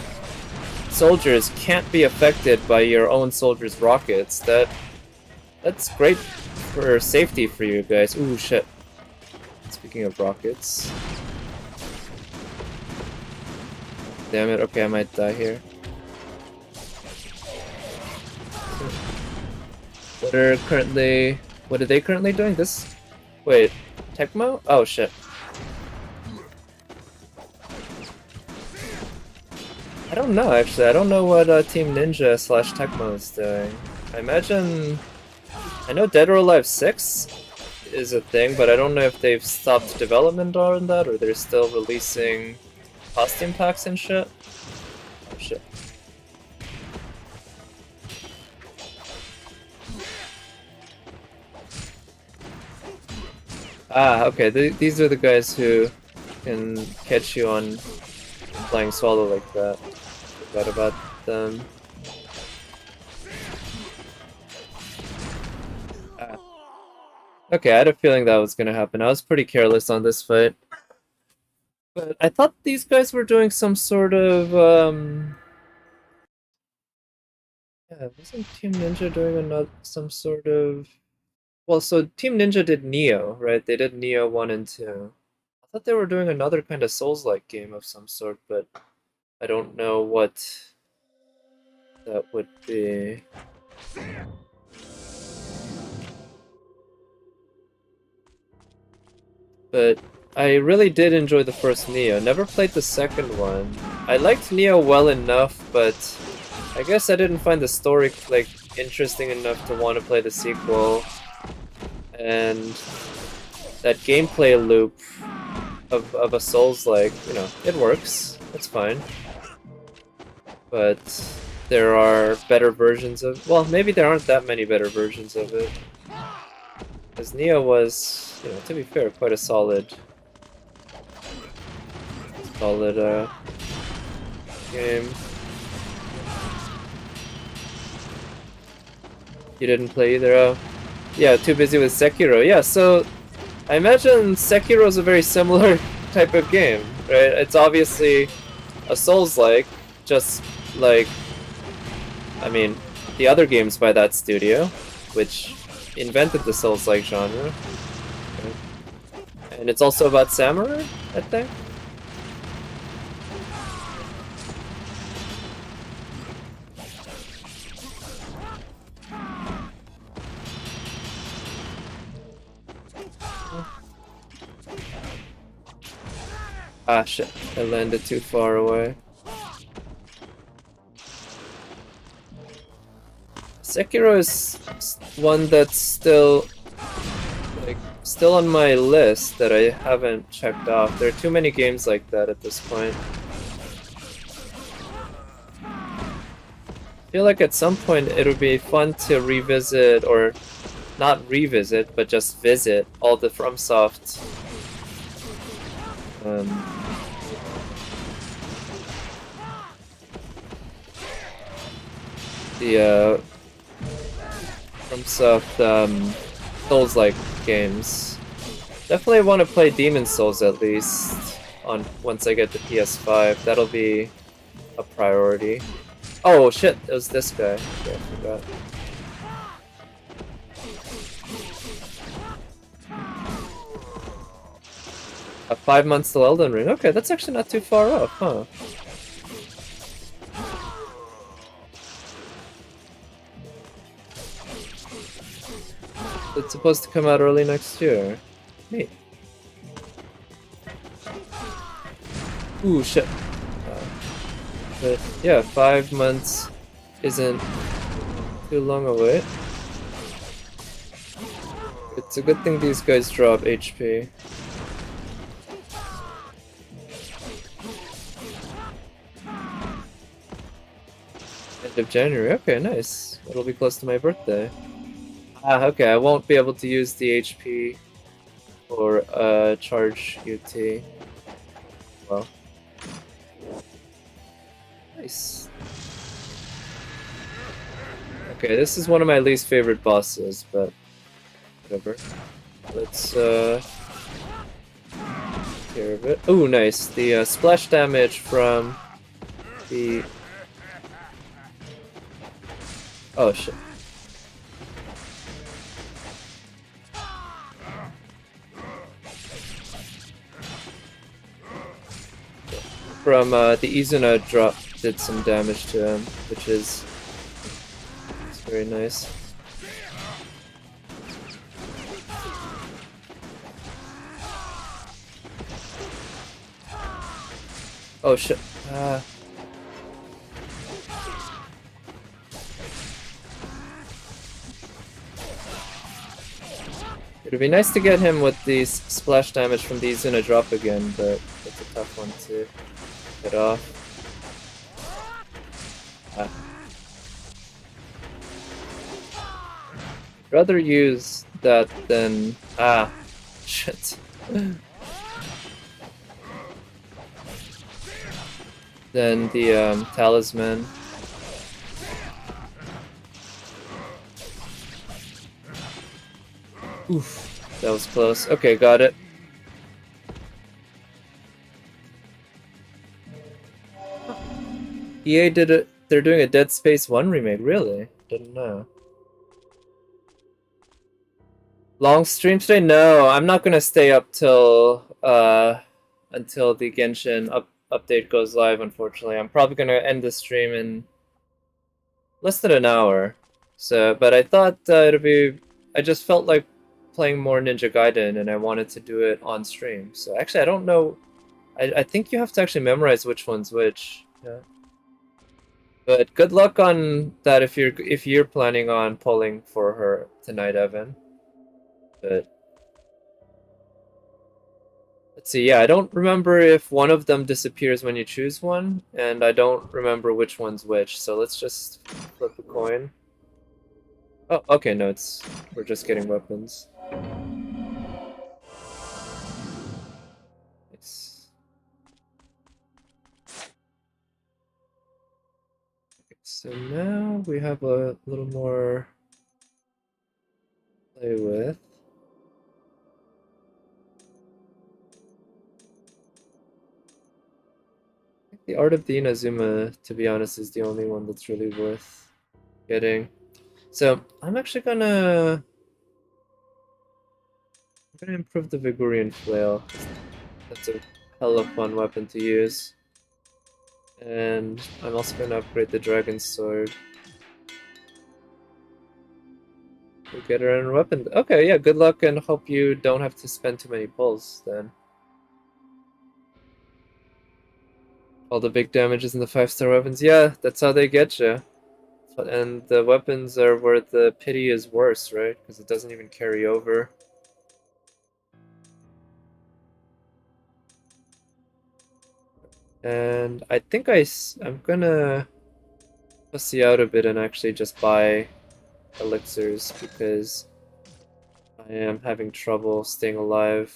soldiers can't be affected by your own soldiers' rockets, that's great for safety for you guys. Ooh, shit. Speaking of rockets. Damn it, okay, I might die here. What are they currently doing? This? Wait, Tecmo? Oh, shit. I don't know, actually. I don't know what Team Ninja / Tecmo is doing. I know Dead or Alive 6 is a thing, but I don't know if they've stopped development on that or they're still releasing costume packs and shit. Oh, shit. Ah, okay. These are the guys who can catch you on flying swallow like that. Forgot about them. Ah. Okay, I had a feeling that was gonna happen. I was pretty careless on this fight. But I thought these guys were doing some sort of, yeah, wasn't Team Ninja doing some sort of... Well, so Team Ninja did Neo, right? They did Neo 1 and 2. I thought they were doing another kind of Souls-like game of some sort, but I don't know what that would be. But I really did enjoy the first Neo. Never played the second one. I liked Neo well enough, but I guess I didn't find the story like interesting enough to want to play the sequel. And that gameplay loop of a Souls-like, you know, it works. It's fine. But there are better versions of... Well, maybe there aren't that many better versions of it. Because Neo was, you know, to be fair, quite a solid game. You didn't play either? Oh. Yeah, too busy with Sekiro. Yeah, so I imagine Sekiro is a very similar type of game, right? It's obviously a Souls-like, just like, I mean, the other games by that studio, which invented the Souls-like genre. And it's also about samurai, I think? Ah, shit. I landed too far away. Sekiro is one that's still on my list that I haven't checked off. There are too many games like that at this point. I feel like at some point it would be fun to revisit, or not revisit, but just visit all the FromSoft FromSoft Souls-like games. Definitely want to play Demon Souls at least once I get the PS5. That'll be a priority. Oh shit, it was this guy. Okay, I forgot. A 5 months till Elden Ring. Okay, that's actually not too far off, huh? It's supposed to come out early next year. Neat. Ooh, shit. But yeah, 5 months isn't too long a wait. It's a good thing these guys drop HP. End of January. Okay, nice. It'll be close to my birthday. Ah, okay, I won't be able to use the HP for charge UT. Well. Nice. Okay, this is one of my least favorite bosses, but whatever. Let's care of it. Ooh, nice. The splash damage from the... Oh, shit. From the Izuna drop did some damage to him, which is very nice. Oh shit. It'd be nice to get him with these splash damage from the Izuna drop again, but it's a tough one to get off. I'd rather use that than... shit. Than the talisman. Oof, that was close. Okay, got it. EA did it. They're doing a Dead Space 1 remake, really? Didn't know. Long stream today? No, I'm not gonna stay up till until the Genshin update goes live, unfortunately. I'm probably gonna end the stream in less than an hour. So, but I thought it'd be... I just felt like playing more Ninja Gaiden, and I wanted to do it on stream. So actually, I don't know... I think you have to actually memorize which one's which. Yeah. But good luck on that if you're planning on pulling for her tonight, Evan. But let's see. Yeah, I don't remember if one of them disappears when you choose one, and I don't remember which one's which. So let's just flip a coin. Oh, okay. No, we're just getting weapons. Nice. So now we have a little more to play with. I think the Art of the Inazuma, to be honest, is the only one that's really worth getting. So I'm actually gonna improve the Vigorian Flail. That's a hella fun weapon to use. And I'm also gonna upgrade the Dragon Sword. We'll get her in a weapon. Okay, yeah, good luck and hope you don't have to spend too many pulls then. All the big damages in the 5-star weapons. Yeah, that's how they get you. And the weapons are where the pity is worse, right? Because it doesn't even carry over. And I think I'm gonna pussy out a bit and actually just buy elixirs because I am having trouble staying alive.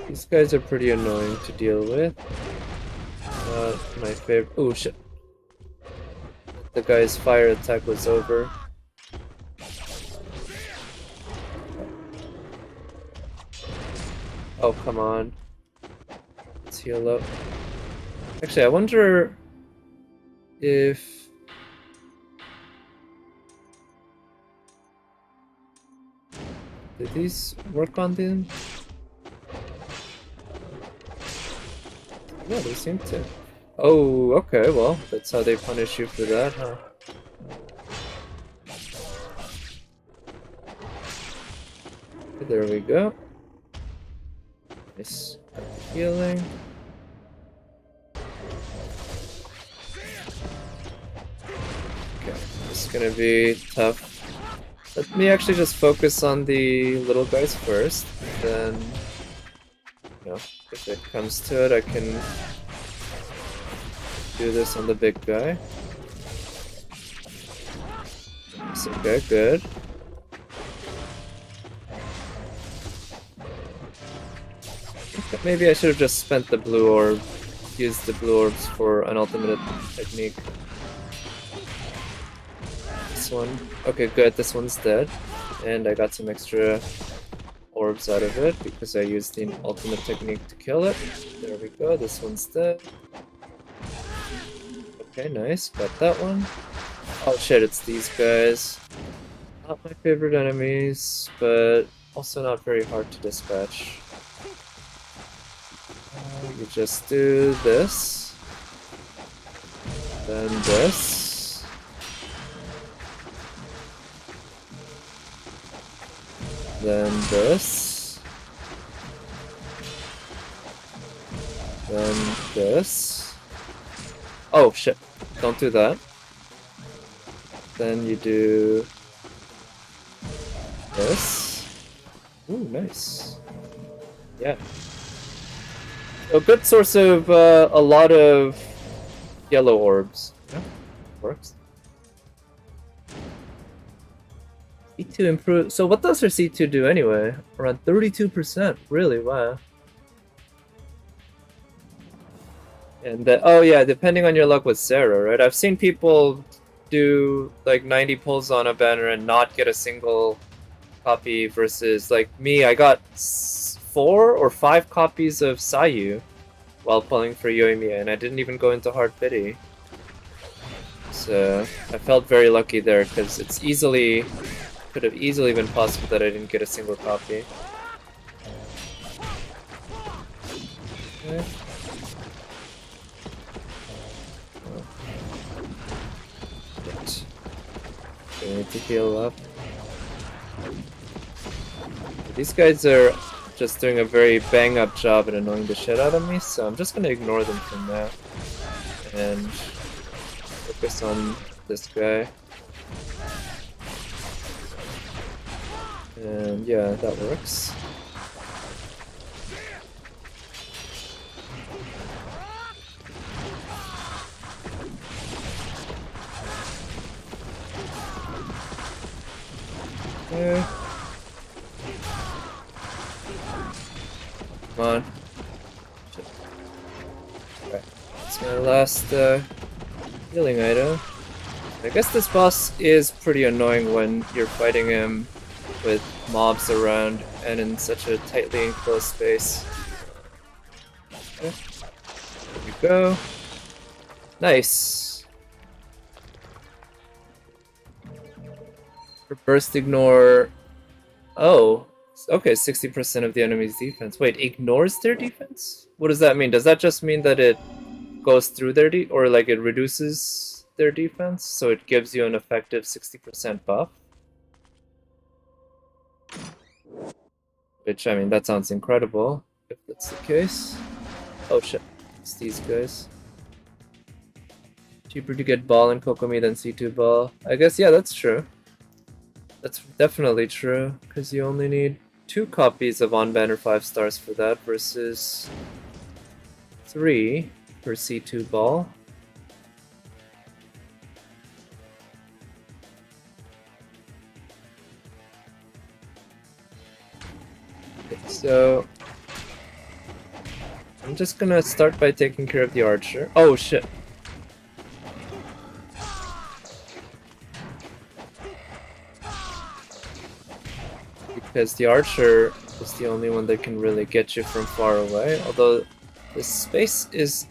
These guys are pretty annoying to deal with. My favorite. Oh shit. The guy's fire attack was over. Oh, come on. Let's heal up. Actually, I wonder if... Did these work on them? Yeah, they seem to. Oh, okay, well, that's how they punish you for that, huh? Okay, there we go. Nice. Got the healing. Okay, this is gonna be tough. Let me actually just focus on the little guys first, then, you know, if it comes to it, I can do this on the big guy. Nice, okay, good. Maybe I should have just spent the blue orb, used the blue orbs for an ultimate technique. This one. Okay, good, this one's dead. And I got some extra orbs out of it because I used the ultimate technique to kill it. There we go, this one's dead. Okay, nice, got that one. Oh shit, it's these guys. Not my favorite enemies, but also not very hard to dispatch. You just do this, then this, then this, then this. Oh shit, don't do that. Then you do this. Ooh, nice. Yeah. A good source of a lot of yellow orbs. Yeah, works. C2 improve. So what does her C2 do anyway? Around 32%. Really? Wow. And oh yeah, depending on your luck with Sarah, right? I've seen people do like 90 pulls on a banner and not get a single copy versus like me, I got 4 or 5 copies of Sayu while pulling for Yoimiya, and I didn't even go into hard pity. So I felt very lucky there because it's could have easily been possible that I didn't get a single copy. Okay. Right. I need to heal up. These guys are just doing a very bang-up job at annoying the shit out of me, so I'm just gonna ignore them from now and focus on this guy. And yeah, that works. Okay. Come on. Alright, that's my last healing item. I guess this boss is pretty annoying when you're fighting him with mobs around and in such a tightly enclosed space. Okay. There we go. Nice. For burst ignore. Oh. Okay, 60% of the enemy's defense. Wait, ignores their defense? What does that mean? Does that just mean that it goes through their or like it reduces their defense, so it gives you an effective 60% buff. Which, I mean, that sounds incredible, if that's the case. Oh shit, it's these guys. Cheaper to get ball in Kokomi than C2 ball. I guess, yeah, that's true. That's definitely true, because you only need 2 copies of On Banner 5 stars for that versus 3 for C2 ball. So I'm just gonna start by taking care of the archer. Oh shit. Because the archer is the only one that can really get you from far away, although the space is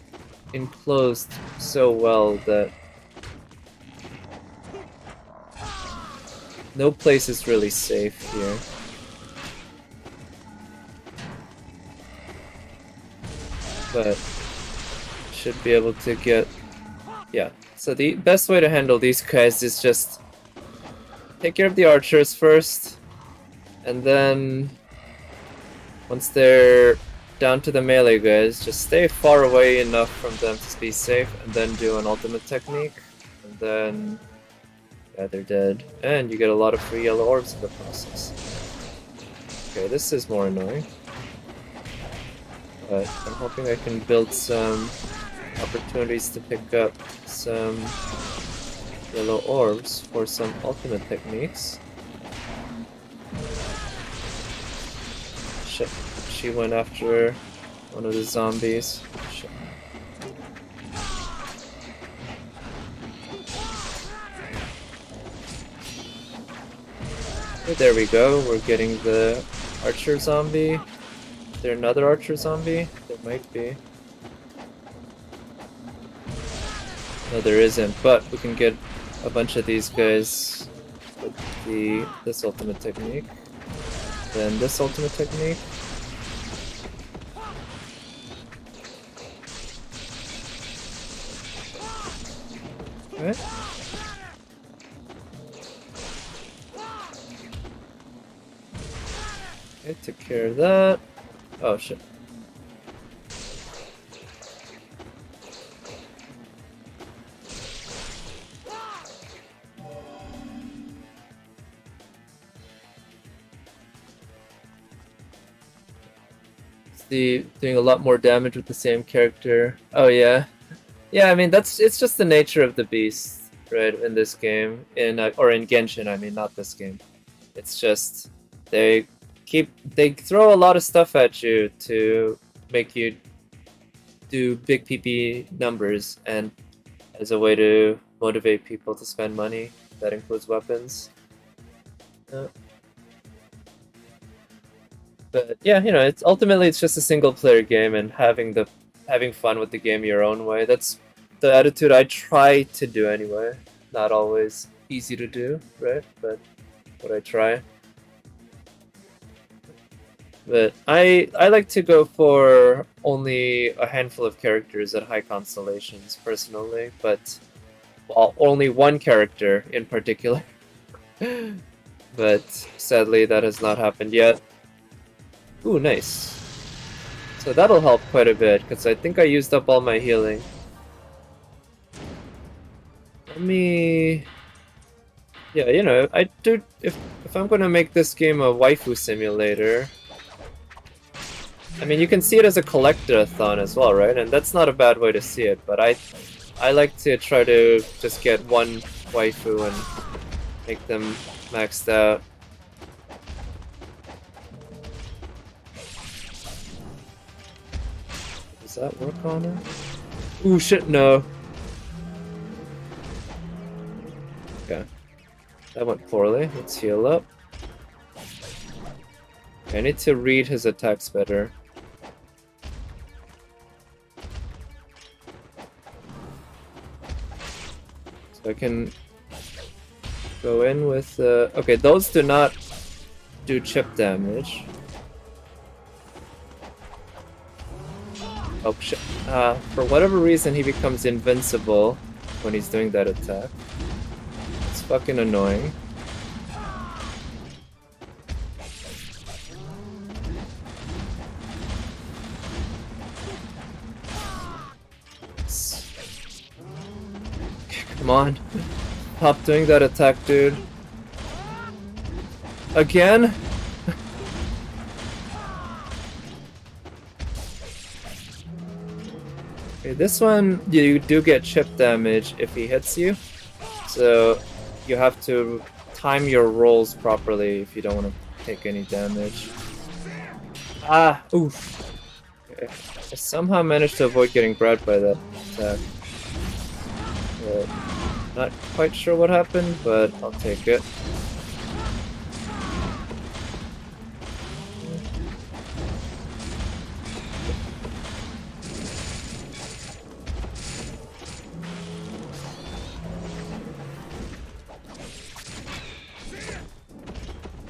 enclosed so well that no place is really safe here. But should be able to get... yeah. So the best way to handle these guys is just take care of the archers first, and then once they're down to the melee guys, just stay far away enough from them to be safe, and then do an ultimate technique, and then yeah, they're dead. And you get a lot of free yellow orbs in the process. Okay, this is more annoying. But I'm hoping I can build some opportunities to pick up some yellow orbs for some ultimate techniques. Shit, she went after one of the zombies. Shit. Okay, there we go, we're getting the archer zombie. Is there another archer zombie? There might be. No, there isn't, but we can get a bunch of these guys with this ultimate technique. Then this ultimate technique. Okay. Okay, took care of that. Oh shit. Doing a lot more damage with the same character. Oh yeah. Yeah, I mean it's just the nature of the beast, right, in this game. Or in Genshin, I mean, not this game. It's just they throw a lot of stuff at you to make you do big PP numbers, and as a way to motivate people to spend money. That includes weapons. But yeah, you know, it's just a single player game, and having fun with the game your own way. That's the attitude I try to do anyway. Not always easy to do, right? But what I try. But I like to go for only a handful of characters at high constellations, personally, but well, only one character in particular. But sadly, that has not happened yet. Ooh, nice. So that'll help quite a bit, because I think I used up all my healing. Let me... yeah, you know, if I'm gonna make this game a waifu simulator... I mean, you can see it as a collectathon as well, right? And that's not a bad way to see it, but I like to try to just get one waifu and make them maxed out. Does that work on her? Ooh, shit, no. Okay. That went poorly. Let's heal up. I need to read his attacks better. So I can go in with... okay, those do not do chip damage. Oh shit. For whatever reason he becomes invincible when he's doing that attack. It's fucking annoying. Come on. Stop doing that attack, dude. Again? Okay, this one, you do get chip damage if he hits you. So you have to time your rolls properly if you don't want to take any damage. Ah, oof. Okay. I somehow managed to avoid getting grabbed by that attack. Not quite sure what happened, but I'll take it.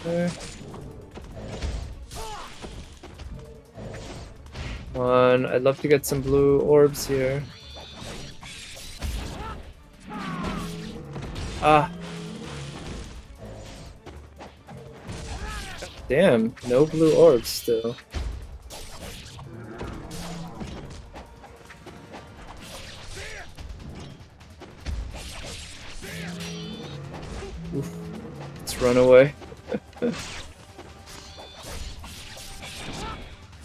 There. Come on, I'd love to get some blue orbs here. Ah. Damn, no blue orbs still. Oof. Let's run away.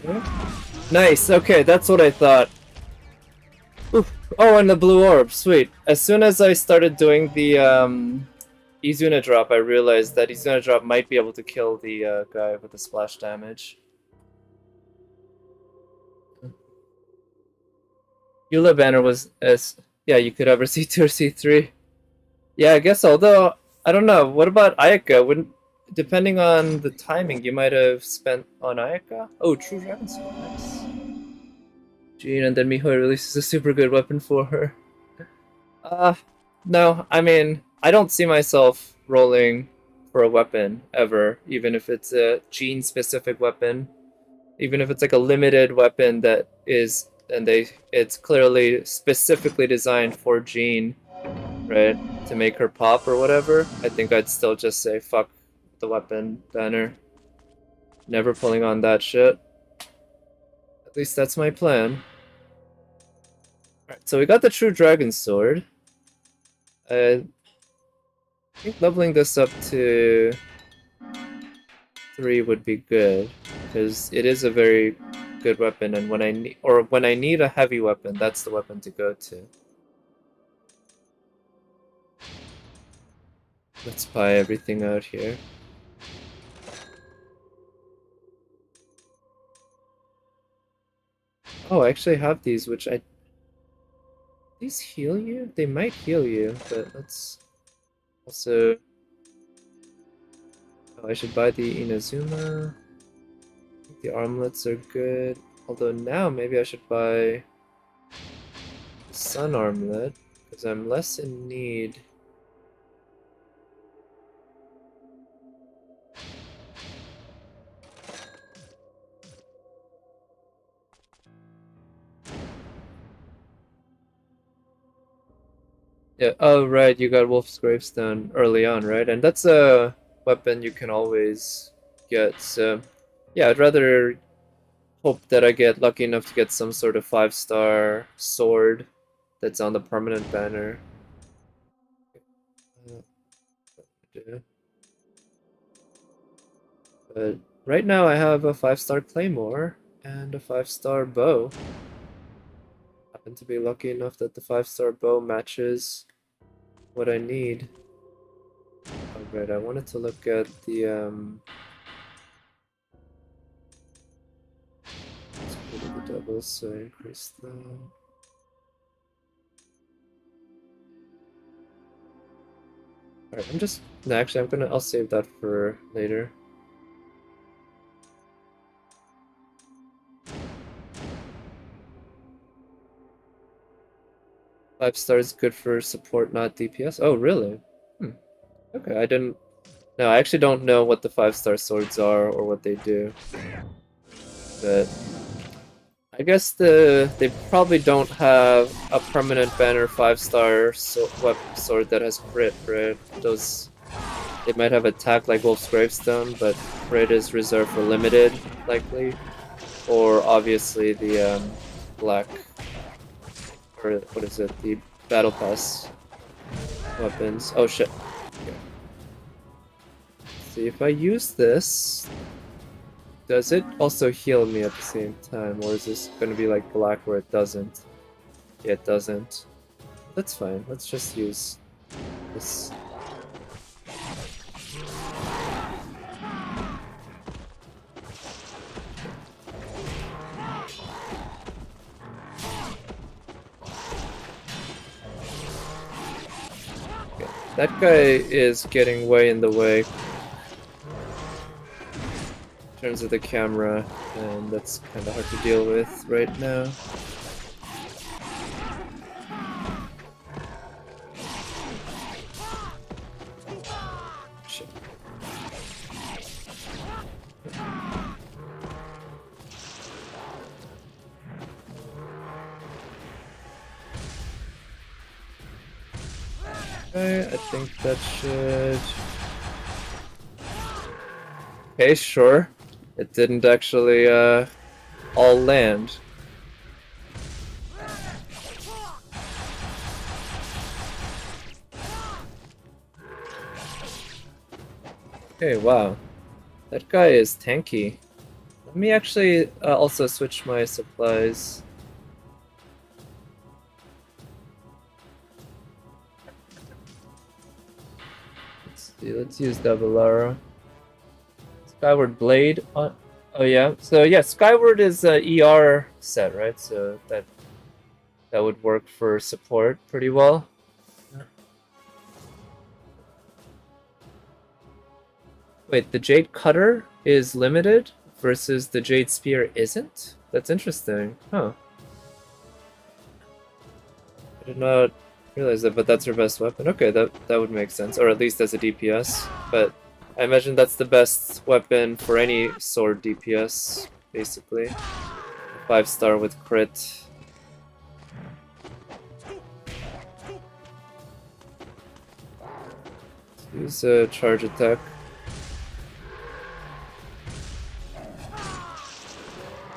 Yeah. Nice, okay, that's what I thought. Oof. Oh, and the blue orb, sweet. As soon as I started doing the Izuna drop, I realized that Izuna drop might be able to kill the guy with the splash damage. Eula banner was as yeah, you could ever C2 or C3. Yeah, I guess, although I don't know. What about Ayaka? Wouldn't, depending on the timing, you might have spent on Ayaka? Oh, True Dragon Sword, nice. Jean, and then Mihoi releases a super good weapon for her. No, I mean, I don't see myself rolling for a weapon ever, even if it's a Jean specific weapon. Even if it's like a limited weapon that is, and it's clearly specifically designed for Jean, right? To make her pop or whatever, I think I'd still just say fuck the weapon banner. Never pulling on that shit. At least that's my plan. Alright, so we got the True Dragon Sword. I think leveling this up to 3 would be good, because it is a very good weapon, and when I need a heavy weapon, that's the weapon to go to. Let's buy everything out here. Oh, I actually have these, which these heal you? They might heal you, but let's also... Oh, I should buy the Inazuma. The armlets are good. Although now maybe I should buy the Sun Armlet, because I'm less in need. Yeah, oh right, you got Wolf's Gravestone early on, right? And that's a weapon you can always get, so yeah, I'd rather hope that I get lucky enough to get some sort of 5-star sword that's on the permanent banner. But right now I have a 5-star claymore and a 5-star bow. Happen to be lucky enough that the 5-star bow matches what I need. Alright, I wanted to look at the let's go to the doubles, so increase that. Alright, no, actually I'll save that for later. Five stars good for support, not DPS. Oh, really? Okay, I didn't... No, I actually don't know what the 5-star swords are or what they do. But I guess they probably don't have a permanent banner 5-star sword that has crit, right? Those they might have attack like Wolf's Gravestone, but crit is reserved for limited, likely. Or obviously the black, or what is it? The battle pass weapons. Oh shit. Okay. See if I use this. Does it also heal me at the same time, or is this gonna be like black where it doesn't? Yeah, it doesn't. That's fine. Let's just use this. Okay. That guy is getting way in the way in terms of the camera, and that's kind of hard to deal with right now. Shit. Okay, I think that should... Okay, sure. It didn't actually, all land. Okay, wow. That guy is tanky. Let me actually also switch my supplies. Let's see, let's use Davilara. Skyward Blade. Oh yeah. So yeah, Skyward is a ER set, right? So that would work for support pretty well. Wait, the Jade Cutter is limited versus the Jade Spear isn't? That's interesting. Huh. I did not realize that, but that's her best weapon. Okay, that would make sense, or at least as a DPS. But I imagine that's the best weapon for any sword DPS, basically. 5-star with crit. Use a charge attack.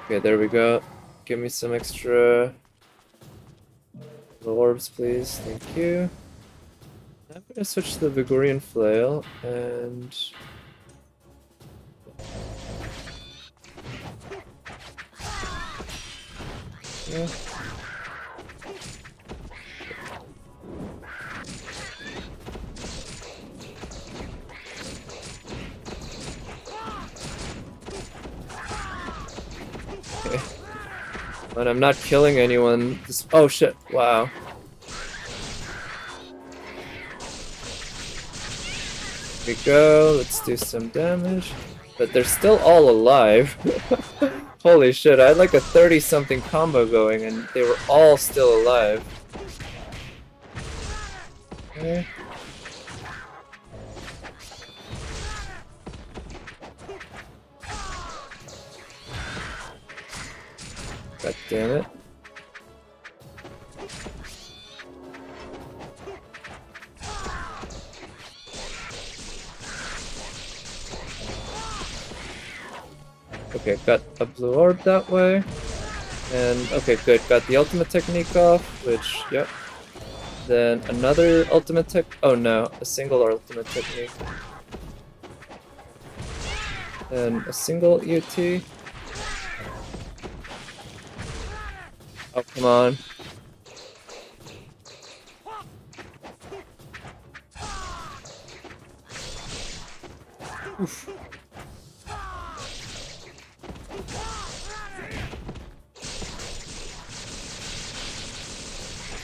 Okay, there we go. Give me some extra orbs, please. Thank you. I'm gonna switch to the Vigorian Flail and... Yeah. Okay. But I'm not killing anyone. Oh shit, wow. Here we go, let's do some damage. But they're still all alive. Holy shit, I had like a 30-something combo going and they were all still alive. Okay. God damn it. Okay, got a blue orb that way. And, okay, good. Got the ultimate technique off, which, yep. Then another ultimate tech. Oh no, a single ultimate technique. Then a single EUT. Oh, come on. Oof.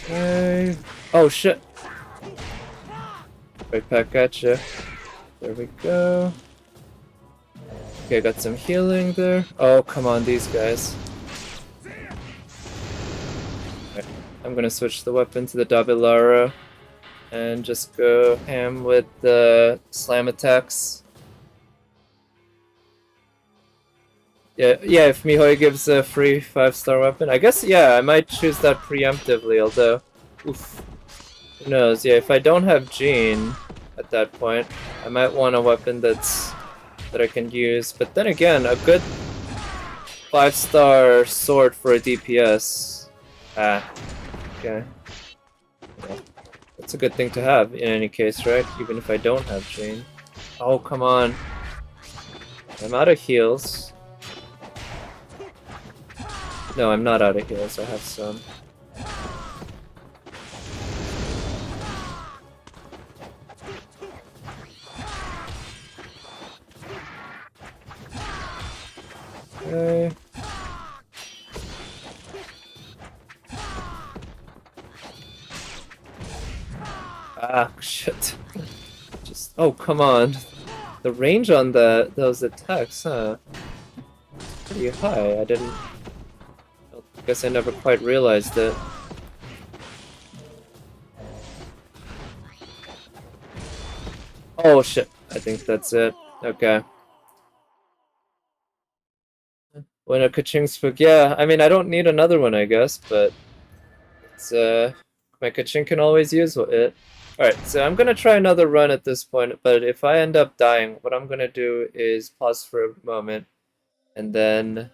Okay. Oh shit. Right back at you. There we go. Okay, got some healing there. Oh, come on, these guys. Right. I'm gonna switch the weapon to the Dabilara and just go ham with the slam attacks. Yeah, if Mihoi gives a free 5-star weapon. I guess, yeah, I might choose that preemptively, although... Oof. Who knows? Yeah, if I don't have Jean at that point, I might want a weapon that I can use. But then again, a good 5-star sword for a DPS. Ah, okay. Yeah. That's a good thing to have in any case, right? Even if I don't have Jean. Oh, come on. I'm out of heals. No, I'm not out of heals. I have some. Okay. Ah, shit. Just... Oh, come on. The range on those attacks, huh? Pretty high. I guess I never quite realized it. Oh shit, I think that's it. Okay. When a Kaching Spook, yeah, I mean, I don't need another one, I guess, but it's, my Kaching can always use it. Alright, so I'm gonna try another run at this point, but if I end up dying, what I'm gonna do is pause for a moment, and then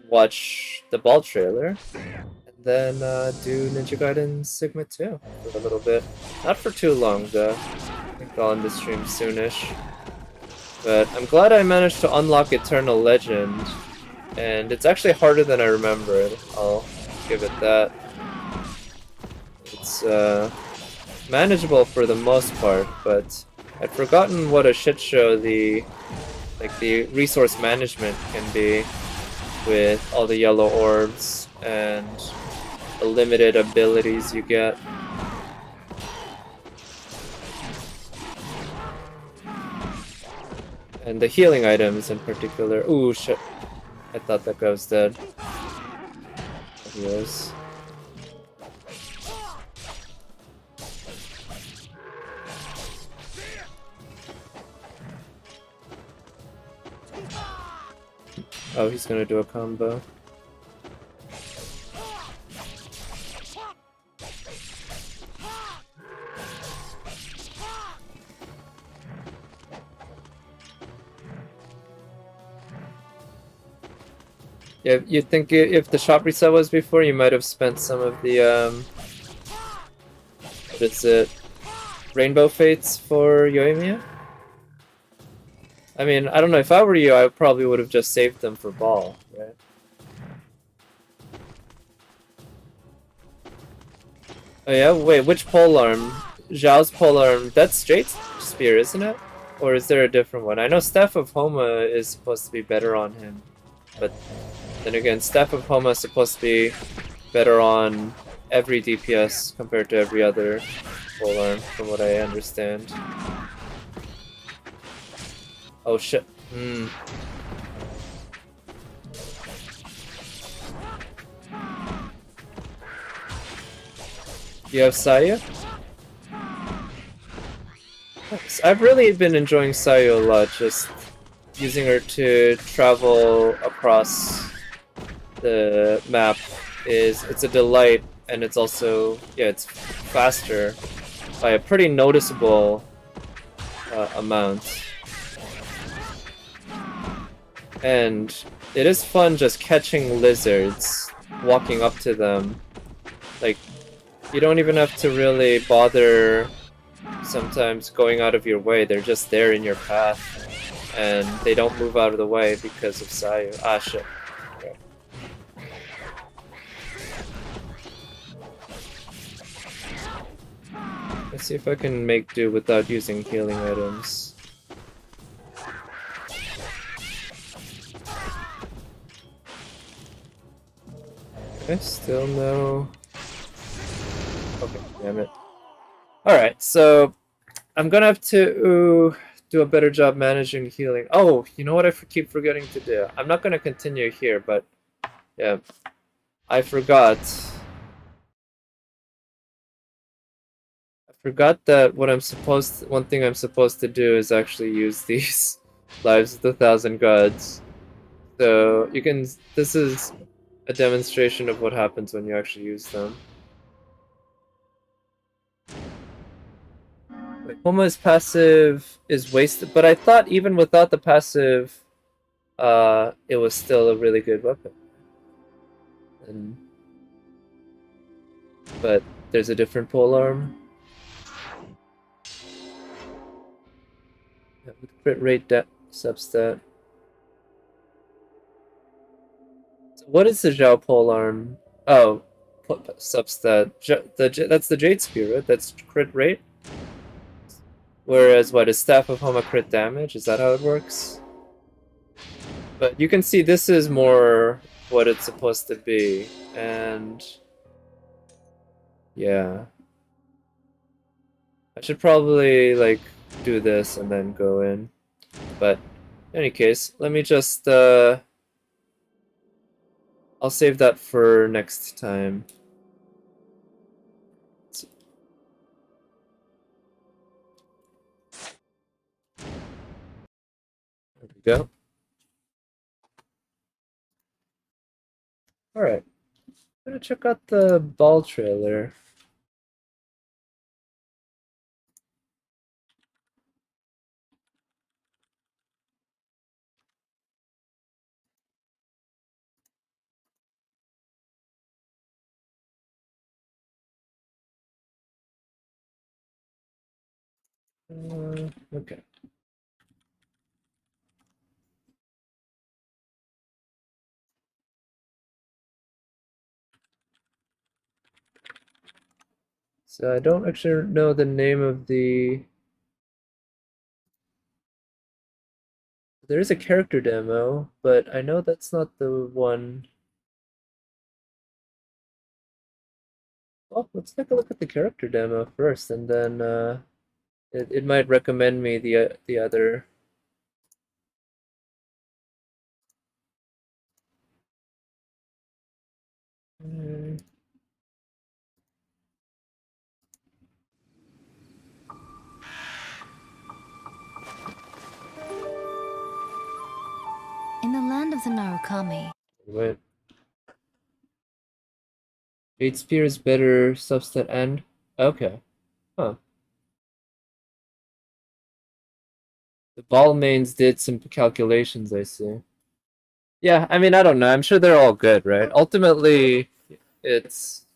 watch the Ball trailer, and then do Ninja Gaiden Sigma 2 for a little bit. Not for too long, though. I think I'll end the stream soonish. But I'm glad I managed to unlock Eternal Legend, and it's actually harder than I remembered. I'll give it that. It's manageable for the most part, but I'd forgotten what a shit show the resource management can be with all the yellow orbs and the limited abilities you get. And the healing items in particular. Ooh, shit. I thought that guy was dead. He is. Oh, he's gonna do a combo. Yeah, you'd think if the shop reset was before, you might have spent some of the, what is it? Rainbow Fates for Yoimiya? I mean, I don't know, if I were you, I probably would have just saved them for Ball, right? Oh yeah? Wait, which polearm? Zhao's polearm, that's straight spear, isn't it? Or is there a different one? I know Staff of Homa is supposed to be better on him, but then again, Staff of Homa is supposed to be better on every DPS compared to every other polearm, from what I understand. Oh shit. Hmm. You have Saya? I've really been enjoying Saya a lot, just using her to travel across the map it's a delight, and it's also, yeah, it's faster by a pretty noticeable amount. And it is fun just catching lizards, walking up to them. Like, you don't even have to really bother sometimes going out of your way, they're just there in your path. And they don't move out of the way because of Sayu. Ah, shit. Okay. Let's see if I can make do without using healing items. Okay, still no... Okay, damn it. Alright, so I'm gonna have to do a better job managing healing. Oh, you know what I keep forgetting to do? I'm not gonna continue here, but yeah, I forgot. I forgot that one thing I'm supposed to do is actually use these Lives of the Thousand Gods. So you can. This is a demonstration of what happens when you actually use them. Wait, Homa's passive is wasted, but I thought even without the passive, it was still a really good weapon. And but there's a different polearm. Yeah, with crit rate substat. So what is the Zhao polearm? Oh, substat. That's the Jade Spear, right? That's crit rate. Whereas what is Staff of Homa crit damage? Is that how it works? But you can see this is more what it's supposed to be, and yeah. I should probably like do this and then go in. But in any case, let me just I'll save that for next time. There we go. Alright. I'm gonna check out the ball trailer. Okay. So I don't actually know the name of the... There is a character demo, but I know that's not the one. Oh, let's take a look at the character demo first, and then it might recommend me the other. In the land of the Narukami. Wait. Jade Spear is better substat and okay. Huh. The ball mains did some calculations, I see. Yeah, I mean, I don't know. I'm sure they're all good, right? Ultimately, it's...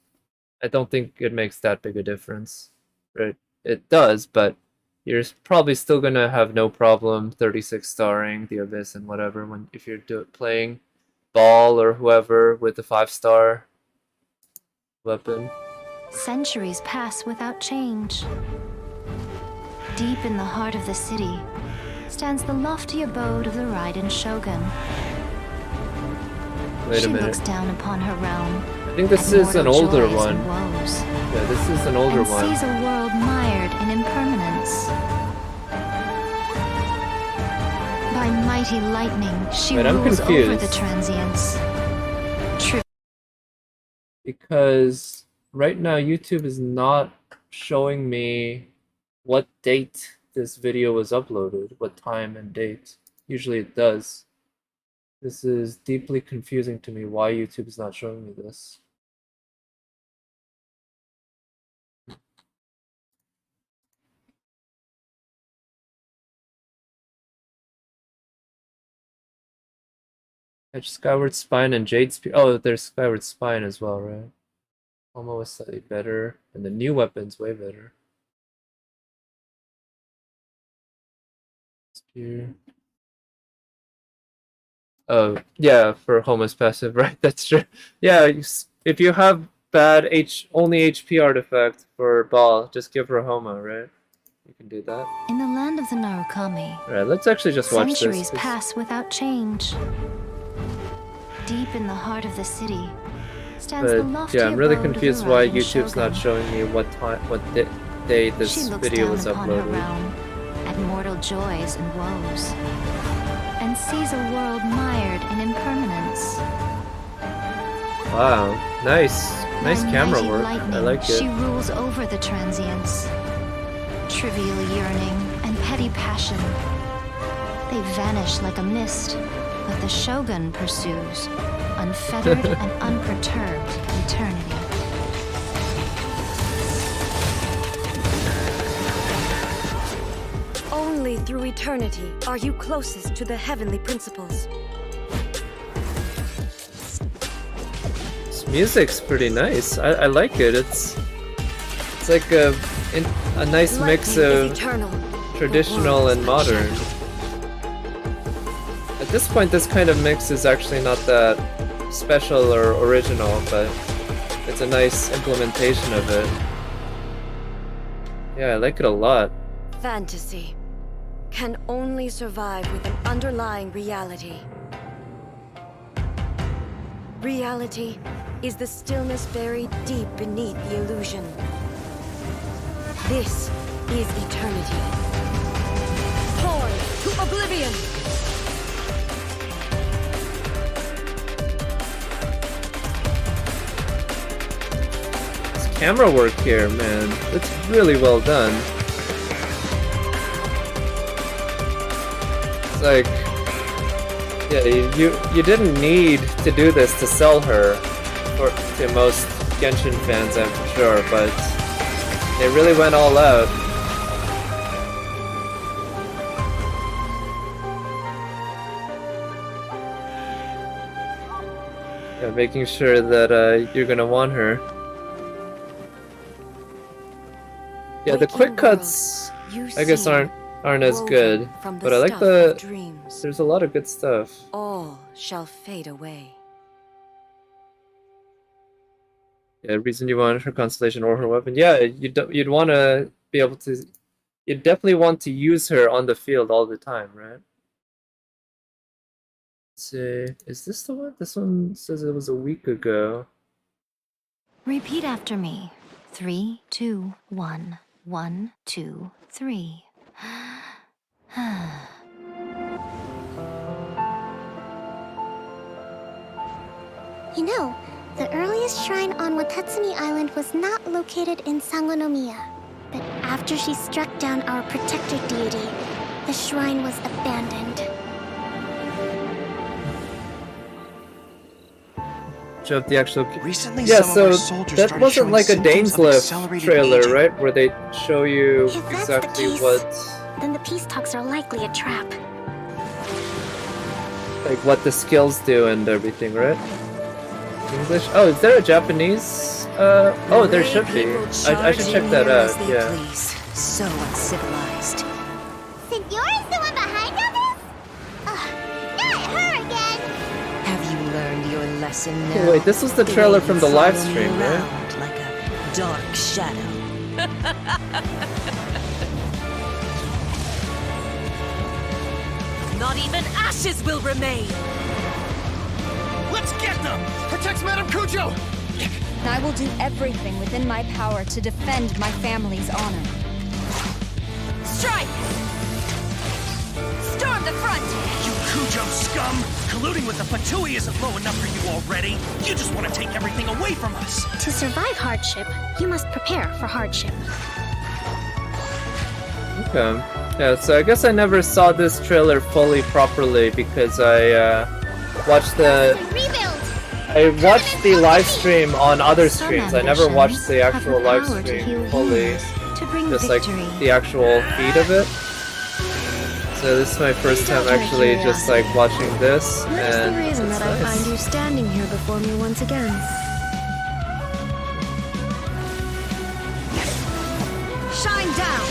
I don't think it makes that big a difference, right? It does, but you're probably still gonna have no problem 36 starring the Abyss and whatever when if you're playing ball or whoever with the 5-star weapon. Centuries pass without change. Deep in the heart of the city stands the lofty abode of the Raiden Shogun. Wait a minute. She looks down upon her realm. I think this is an older one. Yeah, this is an older one. And sees a world mired in impermanence. By mighty lightning, she rules over the transients. Because right now YouTube is not showing me what date this video was uploaded, what time and date. Usually it does. This is deeply confusing to me why YouTube is not showing me this. Edge Skyward Spine and Jade Spear. Oh, there's Skyward Spine as well, right? Almost slightly better, and the new weapon's way better. Spear. Oh, yeah, for Homa's passive, right? That's true. Yeah, if you have bad only HP artifact for ball, just give her Homa, right? You can do that. In the land of the Narukami. Alright, let's actually just watch this. Centuries pass without change. Deep in the heart of the city stands the lofty yeah, I'm really abode confused of the why Raiden YouTube's Shogun. not showing me what day this video was uploaded. Realm, at mortal joys and woes, and sees a world mired in impermanence. Wow, nice camera work. I like it. She rules over the transients. Trivial yearning and petty passion, they vanish like a mist, But the Shogun pursues, unfettered and unperturbed eternity. Only through eternity are you closest to the heavenly principles. This music's pretty nice. I like it. It's like a nice mix of traditional and modern. At this point, this kind of mix is actually not that special or original, but it's a nice implementation of it. Yeah, I like it a lot. Fantasy can only survive with an underlying reality. Reality is the stillness buried deep beneath the illusion. This is eternity. Torn to oblivion! This camera work here, man, it's really well done. It's like, yeah, you didn't need to do this to sell her to most Genshin fans, I'm sure, but they really went all out. Yeah, making sure that you're gonna want her. Yeah, the quick cuts, I guess, aren't as good, but I like there's a lot of good stuff. All shall fade away. Yeah, reason you want her constellation or her weapon. Yeah, you'd want to be able to. You'd definitely want to use her on the field all the time, right? Let's see, is this the one? This one says it was a week ago. Repeat after me. 3, 2, 1. 1, 2, 3. You know, the earliest shrine on Watatsumi Island was not located in Sangonomiya. But after she struck down our protector deity, the shrine was abandoned. Show up the actual. Recently, Yeah, some so of our soldiers that started wasn't showing like a symptoms of Dainsliff accelerated trailer, aging. right? Where they show you If that's the exactly case, what, then the peace talks are likely a trap. like what the skills do and everything, right? English? Oh, is there a Japanese? Oh, there should be. I should check that out. Yeah. Please. So uncivilized. Senor is the one behind all this? Ugh, not her again! Have you learned your lesson now? Oh, wait, this was the trailer from the live stream, right? Around like a dark shadow. Not even ashes will remain. Let's get them! Protect Madame Kujo! I will do everything within my power to defend my family's honor. Strike! Storm the front! You Kujo scum! Colluding with the Fatui isn't low enough for you already! You just want to take everything away from us! To survive hardship, you must prepare for hardship. Okay. Yeah, so I guess I never saw this trailer fully properly because I watched the live stream on other Some streams. I never watched the ambitions actual have the live power to stream heal fully, wounds, to bring just like victory. the actual feed of it. So this is my first time actually just like watching this, What is the and reason it's that I find nice. you standing here before me once again? Shine down!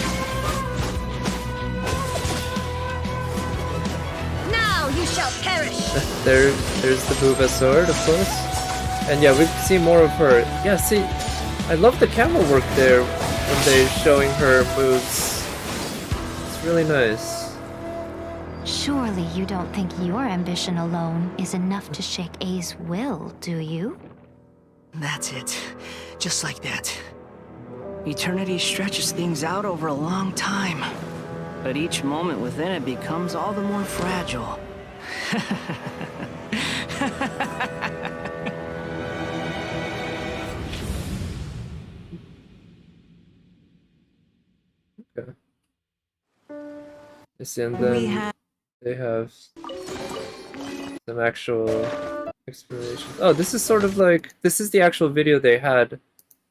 Now you shall perish! There's the Buva sword, of course. And yeah, we see more of her. Yeah, see, I love the camera work there when they're showing her moves. It's really nice. Surely you don't think your ambition alone is enough to shake A's will, do you? That's it. Just like that. Eternity stretches things out over a long time. But each moment within it becomes all the more fragile. Okay. Yes, and then they have some actual explanation. Oh, this is sort of like, this is the actual video they had.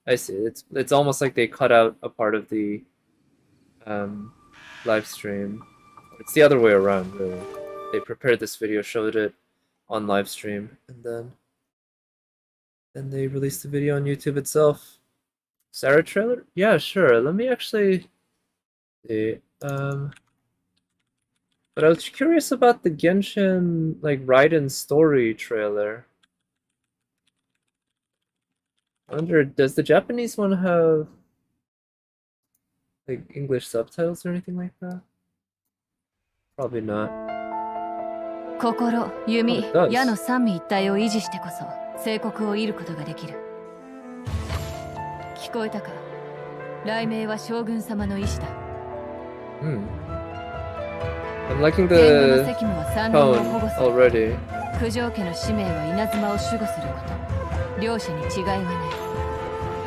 I see. It's almost like they cut out a part of the live stream. It's the other way around, really. They prepared this video, showed it on live stream, and then they released the video on YouTube itself. Sarah trailer? Yeah, sure. Let me actually see. But I was curious about the Genshin, like, Raiden story trailer. I wonder, does the Japanese one have, like, English subtitles or anything like that? Probably not. 心、弓、 it does. 矢の三位一体を維持してこそ聖国を射ることができる。聞こえたか？雷鳴は将軍様の意志だ。I'm liking 天狗の the 責務は三人を tone 保護する。 already. 九条家の使命は稲妻を守護すること。両者に違いはな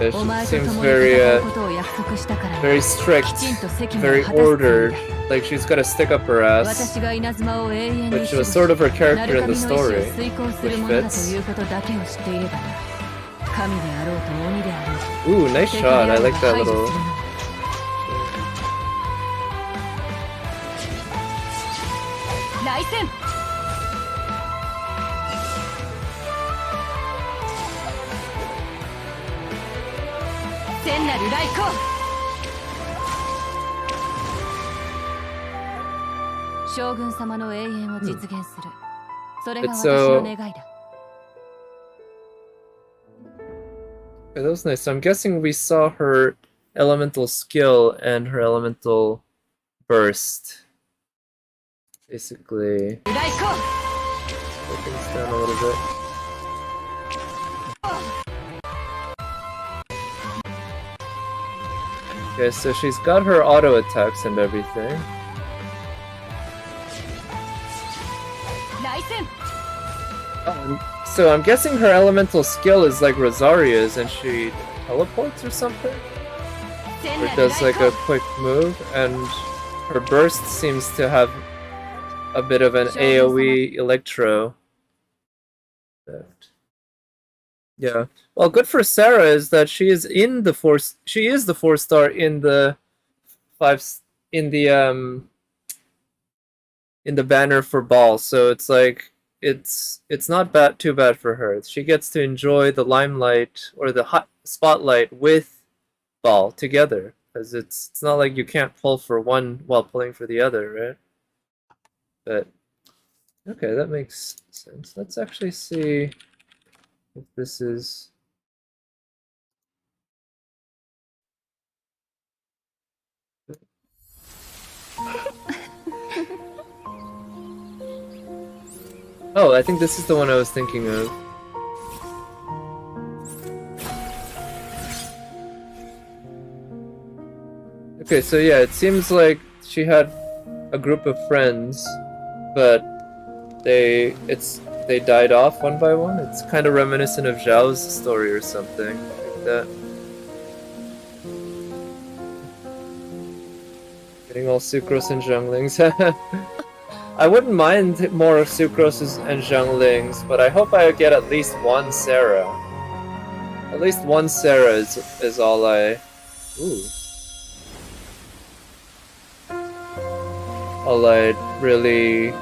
い。 It お前と seems 共に very, 戦うことを約束したから。 very strict, きちんと責務を very 果たすつもり ordered. だ。 Like she's gotta stick up her ass. 私が稲妻を永遠に Which 守護 was し、 sort of her character 鳴 in the 神の意志を story, 遂行す which るものだと fits. いうことだけを知っていればな。神であろうと鬼であろうと。 Ooh, nice 敵 shot. であ I ろう like と that 排除する little. のみ。来戦。聖なる来光。将軍様の永遠を実現する。それが私の願いだ。 Okay, that was nice. So I'm guessing we saw her elemental skill and her elemental burst. Basically, 来光。 slow things down a little bit. Okay, so she's got her auto attacks and everything. 来戦。 So I'm guessing her elemental skill is like Rosaria's and she teleports or something? 聖 Or なる does 来 like 光。 a quick move, and her burst seems to have a bit of an AoE electro effect. Yeah. Well, good for Sarah is that she is in the force. She is the 4-star in the in the banner for Ball. So it's like it's not too bad for her. She gets to enjoy the limelight or the hot spotlight with Ball together, because it's not like you can't pull for one while pulling for the other, right? But okay, that makes sense. Let's actually see if this is. Oh, I think this is the one I was thinking of. Okay, so yeah, it seems like she had a group of friends, but they died off one by one. It's kind of reminiscent of Zhao's story or something like that. Getting all Sucrose and Zhonglings. I wouldn't mind more of Sucroses and Zhonglings, but I hope I get at least one Sarah. At least one Sarah is all I... Ooh. All I really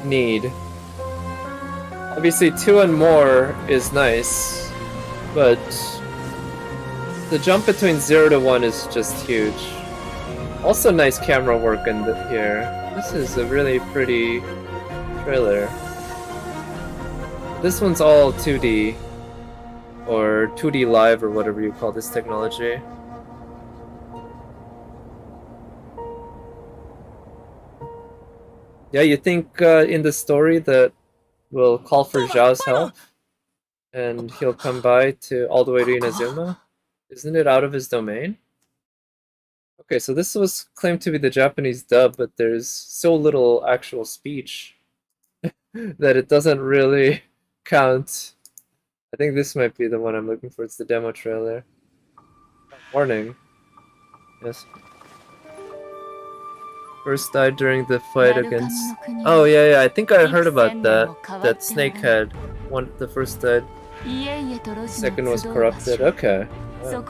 need. Obviously 2 and more is nice, but the jump between 0 to 1 is just huge. Also nice camera work in here. This is a really pretty trailer. This one's all 2D, or 2D live, or whatever you call this technology. Yeah, you think in the story that we'll call for Zhao's help, and he'll come by to all the way to Inazuma? Isn't it out of his domain? Okay, so this was claimed to be the Japanese dub, but there's so little actual speech that it doesn't really count. I think this might be the one I'm looking for. It's the demo trailer. Warning. Yes. First died during the fight against... Oh, yeah, I think I heard about that. That Snake had the first died. Second was corrupted. Okay. Wow.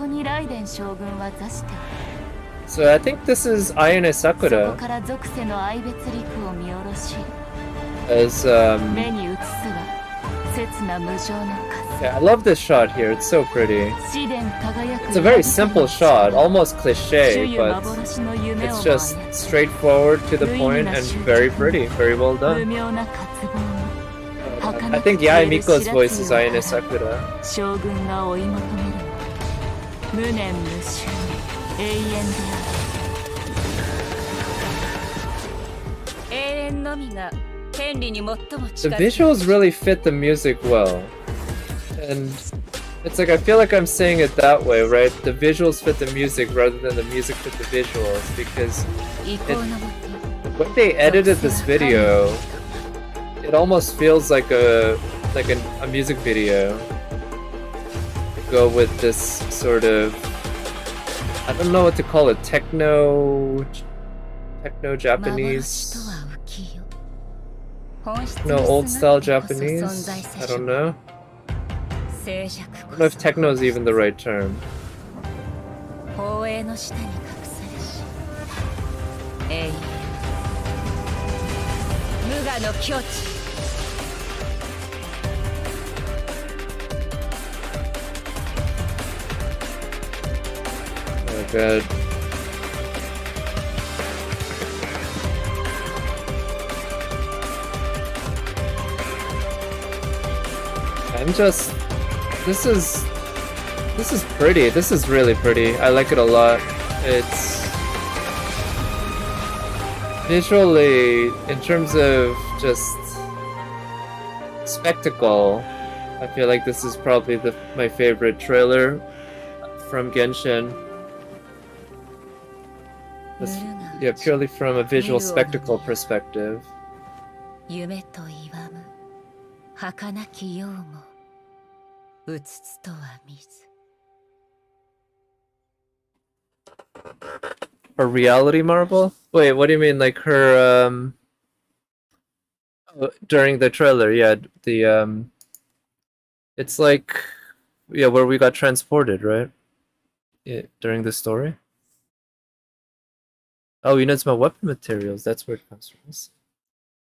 So I think this is Ayane Sakura. As, yeah, I love this shot here. It's so pretty. It's a very simple shot, almost cliche, but it's just straightforward to the point and very pretty. Very well done. I think Yae Miko's voice is Ayane Sakura. The visuals really fit the music well. And it's like, I feel like I'm saying it that way, right? The visuals fit the music rather than the music fit the visuals, because when they edited this video, it almost feels like a music video. Go with this sort of, I don't know what to call it, techno Japanese. No, old style Japanese. I don't know. I don't know if techno is even the right term. Oh god. This is pretty. This is really pretty. I like it a lot. It's visually, in terms of just spectacle, I feel like this is probably my favorite trailer from Genshin. Yeah, purely from a visual spectacle perspective. Her reality marble? Wait, what do you mean? Like her during the trailer? Yeah, it's like, yeah, where we got transported, right? Yeah, during the story. Oh, you know, it's my weapon materials. That's where it comes from.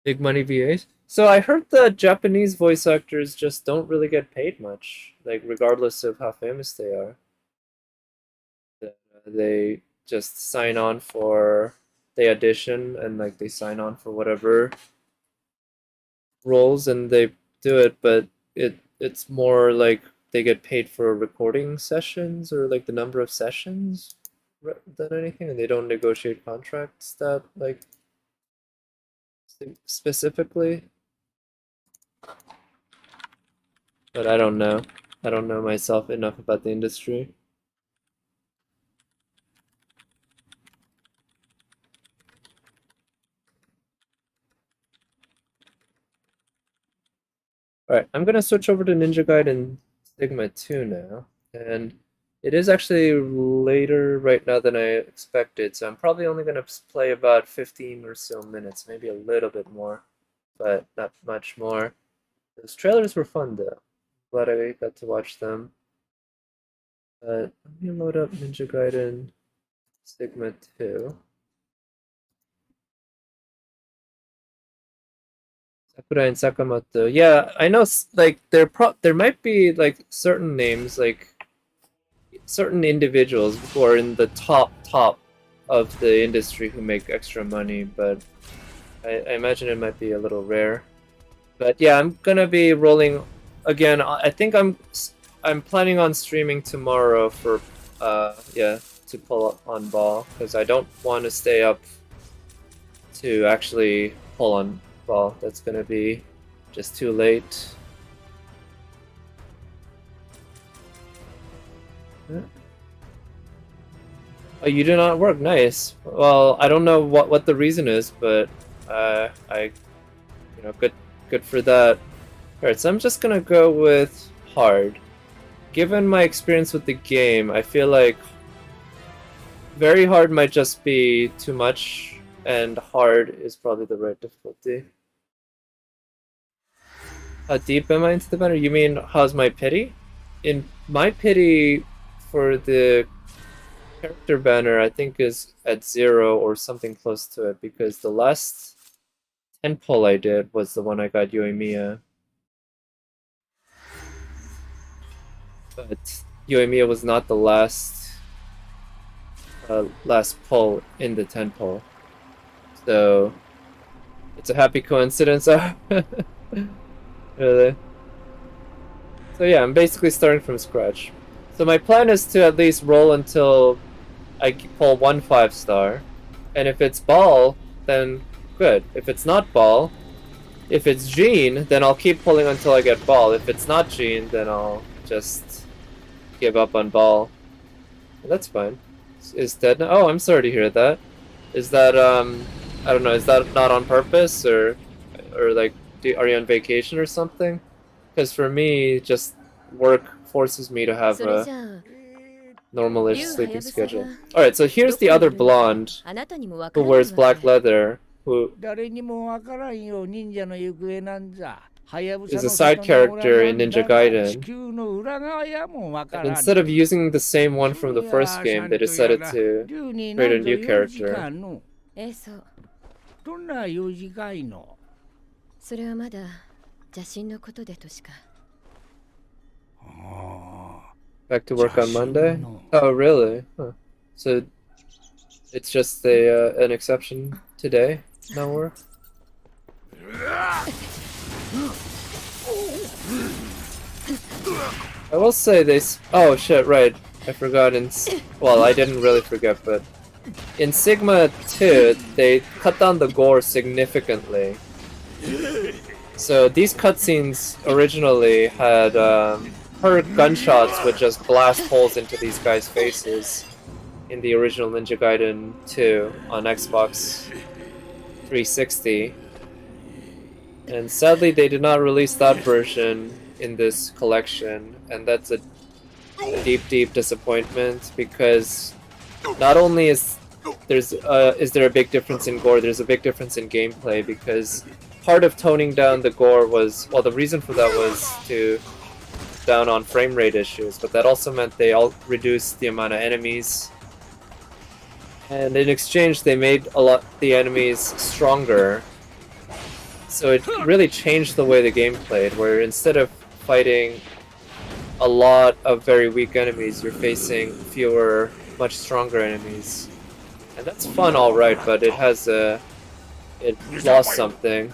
Big money VAs. So I heard that Japanese voice actors just don't really get paid much, like regardless of how famous they are. They just sign on for, they audition and like they sign on for whatever roles and they do it, but it's more like they get paid for recording sessions or like the number of sessions than anything, and they don't negotiate contracts that like specifically. But I don't know. I don't know myself enough about the industry. Alright, I'm gonna switch over to Ninja Gaiden Sigma 2 now, and it is actually later right now than I expected, so I'm probably only gonna play about 15 or so minutes, maybe a little bit more, but not much more. Those trailers were fun though. Glad I got to watch them. Let me load up Ninja Gaiden Sigma 2. Sakura and Sakamoto. Yeah, I know. Like there might be like certain names, like certain individuals who are in the top of the industry who make extra money, but I imagine it might be a little rare. But yeah, I'm gonna be rolling again. I think I'm planning on streaming tomorrow for yeah, to pull on ball, because I don't want to stay up to actually pull on ball. That's gonna be just too late. Oh, you do not work. Nice. Well, I don't know what the reason is, but you know, good for that. Alright, so I'm just gonna go with hard. Given my experience with the game, I feel like very hard might just be too much and hard is probably the right difficulty. How deep am I into the banner? You mean how's my pity? In my pity for the character banner, I think is at 0 or something close to it, because the last 10 pull I did was the one I got Yoimiya. But Yoimiya was not the last pull in the 10 pull. So it's a happy coincidence. Really? So yeah, I'm basically starting from scratch. So my plan is to at least roll until I pull 1 5-star. And if it's ball, then good. If it's not ball, if it's Jean, then I'll keep pulling until I get ball. If it's not Jean, then I'll just give up on ball. Well, that's fine. Is dead now? Oh, I'm sorry to hear that. Is that, I don't know, is that not on purpose? Or like, are you on vacation or something? Because for me, just work forces me to have a normal-ish sleeping schedule. Alright, so here's the other blonde who wears black leather, who is a side character in Ninja Gaiden. And instead of using the same one from the first game, they decided to create a new character. Back to work on Monday? Oh, really? Huh. So it's just an exception today? No work? I will say oh shit, right. I forgot well, I didn't really forget, but in Sigma 2, they cut down the gore significantly. So these cutscenes originally had her gunshots would just blast holes into these guys' faces in the original Ninja Gaiden 2 on Xbox 360. And sadly they did not release that version in this collection, and that's a deep disappointment, because not only is there a big difference in gore, there's a big difference in gameplay, because part of toning down the gore was, well, the reason for that was to down on frame rate issues, but that also meant they all reduced the amount of enemies, and in exchange they made the enemies stronger. So it really changed the way the game played, where instead of fighting a lot of very weak enemies, you're facing fewer, much stronger enemies. And that's fun, alright, but it lost something.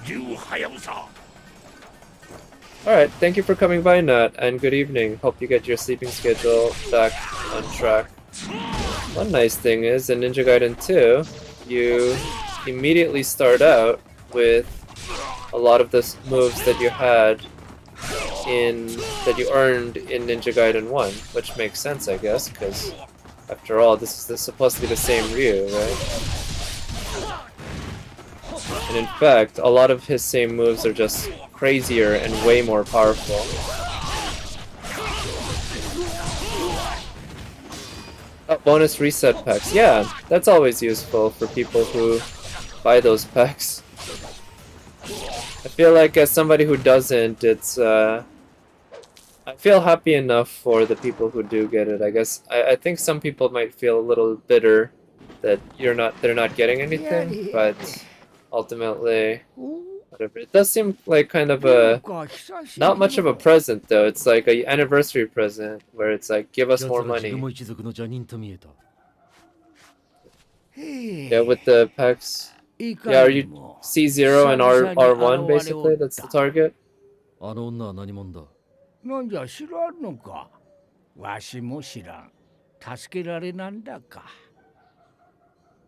Alright, thank you for coming by, Nat, and good evening. Hope you get your sleeping schedule back on track. One nice thing is, in Ninja Gaiden 2, you immediately start out with a lot of the moves that you had that you earned in Ninja Gaiden 1, which makes sense, I guess, because after all, this is supposed to be the same Ryu, right? And in fact, a lot of his same moves are just crazier and way more powerful. Oh, bonus reset packs. Yeah, that's always useful for people who buy those packs. I feel like as somebody who doesn't, I feel happy enough for the people who do get it. I guess I think some people might feel a little bitter that they're not getting anything, but ultimately, whatever. It does seem like kind of not much of a present though. It's like an anniversary present where it's like, give us more money. Yeah, with the packs. Yeah, are you C0 and R1 basically? That's the target? なんじゃ知らんのか。わしも知らん。助けられなんだか。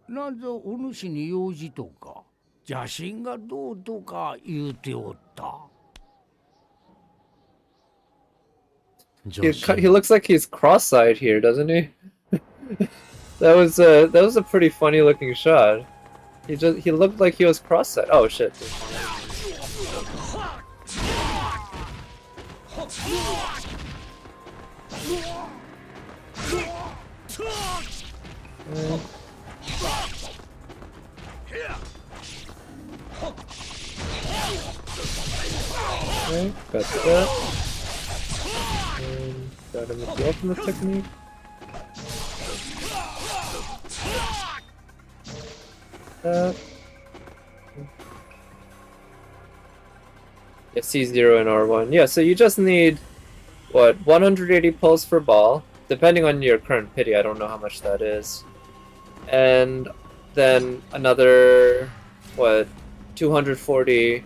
なんぞお主に用事とか、邪神がどうとか言うておった。He looks like he's cross-eyed here, doesn't he? that was a pretty funny looking shot. He looked like he was cross-eyed. Oh shit. Okay, got that. And got him with the ultimate technique. That. Yeah, C0 and R1. Yeah, so you just need, what, 180 pulse for ball, depending on your current pity, I don't know how much that is. And then another, what, 240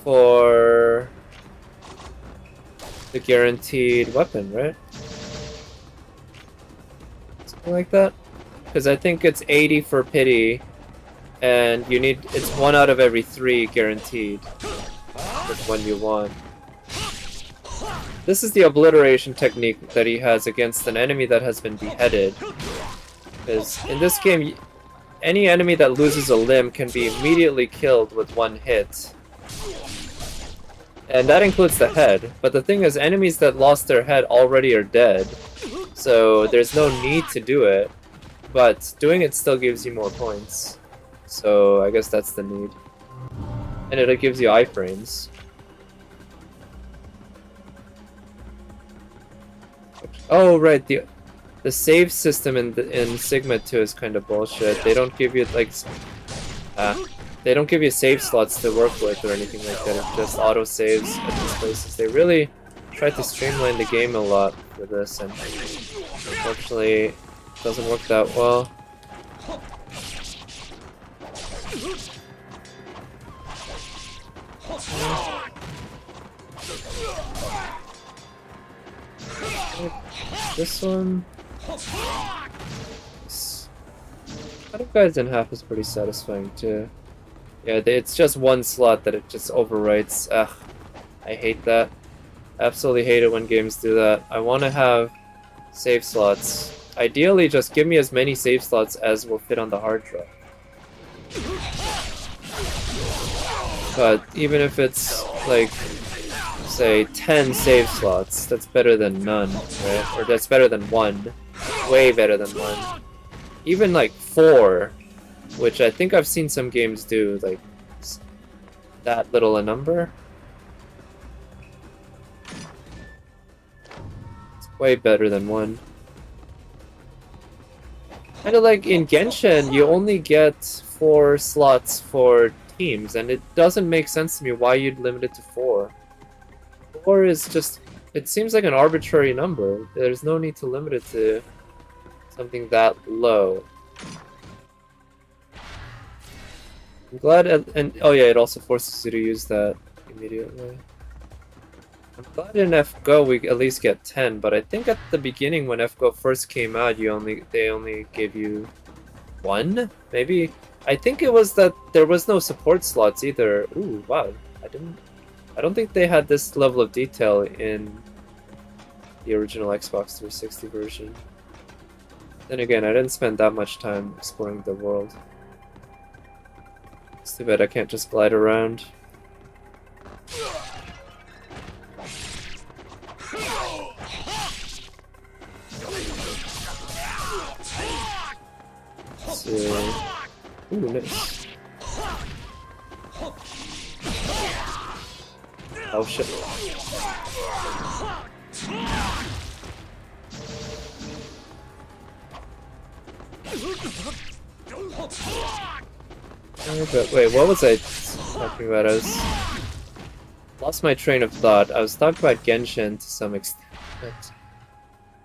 for the guaranteed weapon, right? Something like that? Because I think it's 80 for pity, and you need, it's 1 out of every 3 guaranteed. Which one you want. This is the obliteration technique that he has against an enemy that has been beheaded. Because in this game, any enemy that loses a limb can be immediately killed with 1 hit. And that includes the head. But the thing is, enemies that lost their head already are dead. So there's no need to do it. But doing it still gives you more points. So I guess that's the need. And it gives you iframes. Oh right, the save system in Sigma 2 is kind of bullshit. They don't give you like they don't give you save slots to work with or anything like that. It just auto saves at these places. They really tried to streamline the game a lot for this, and unfortunately it doesn't work that well. This one. Out of Gaiden half is pretty satisfying too. Yeah, it's just 1 slot that it just overwrites. Ugh, I hate that. Absolutely hate it when games do that. I want to have save slots. Ideally, just give me as many save slots as will fit on the hard drive. But even if it's like, say, 10 save slots, that's better than none, right? Or that's better than 1. Way better than 1. Even like 4, which I think I've seen some games do, like that little a number. It's way better than 1. Kind of like in Genshin, you only get 4 slots for teams, and it doesn't make sense to me why you'd limit it to 4. 4 is just, it seems like an arbitrary number. There's no need to limit it to something that low. I'm glad, and oh yeah, it also forces you to use that immediately. I'm glad in FGO we at least get 10, but I think at the beginning when FGO first came out, they only gave you 1? Maybe? I think it was that there was no support slots either. Ooh, wow. I don't think they had this level of detail in the original Xbox 360 version. Then again, I didn't spend that much time exploring the world. It's too bad I can't just glide around. So, ooh, nice. Oh shit. But wait, what was I talking about? I was lost my train of thought. I was talking about Genshin to some extent. But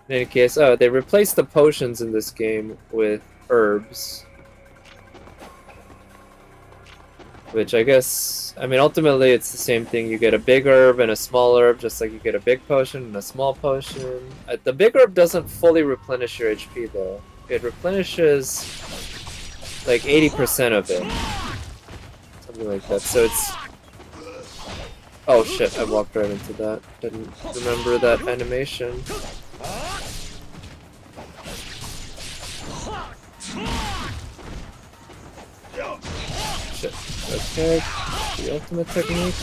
in any case, oh, they replaced the potions in this game with herbs. Which I guess, I mean, ultimately it's the same thing. You get a big herb and a small herb, just like you get a big potion and a small potion. The big herb doesn't fully replenish your HP though. It replenishes like 80% of it. Something like that. So it's... Oh shit, I walked right into that. Didn't remember that animation. Shit. Okay, the ultimate technique.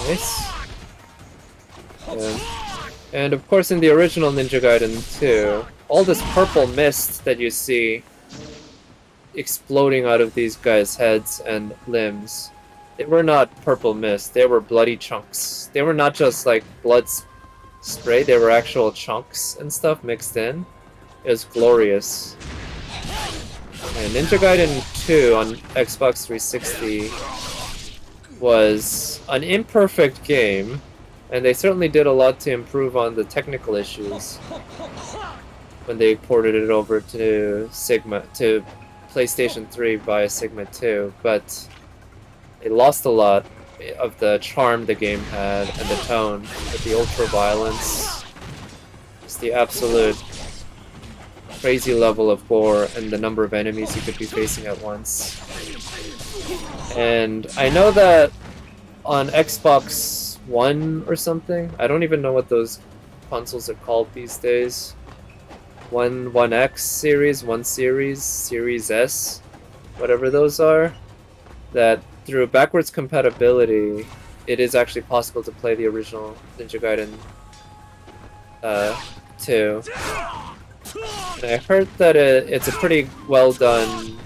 Nice. And of course in the original Ninja Gaiden 2, all this purple mist that you see exploding out of these guys' heads and limbs They were not purple mist, they were bloody chunks. They were not just like blood spray, they were actual chunks and stuff mixed in. It was glorious. And Ninja Gaiden 2 on Xbox 360 was an imperfect game, and they certainly did a lot to improve on the technical issues when they ported it over to PlayStation 3 via Sigma 2, but they lost a lot of the charm the game had and the tone with the ultra violence. It's the absolute crazy level of gore and the number of enemies you could be facing at once. And I know that on Xbox One or something, I don't even know what those consoles are called these days. One X series, One Series, Series S, whatever those are, that through backwards compatibility, it is actually possible to play the original Ninja Gaiden 2. And I heard that it's a pretty well done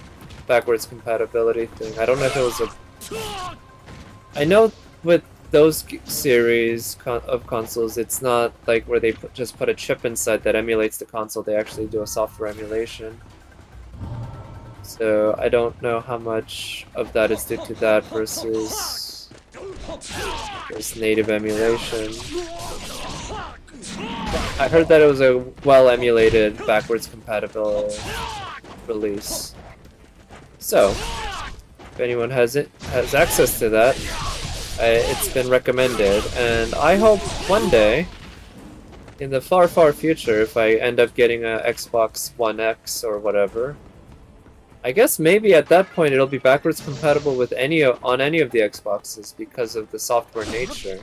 backwards compatibility thing. I don't know if it was a... I know with those series of consoles, it's not like where they just put a chip inside that emulates the console. They actually do a software emulation. So I don't know how much of that is due to that versus native emulation. I heard that it was a well-emulated backwards compatible release. So, if anyone has access to that, it's been recommended, and I hope one day, in the far, far future, if I end up getting a Xbox One X or whatever, I guess maybe at that point it'll be backwards compatible with on any of the Xboxes because of the software nature.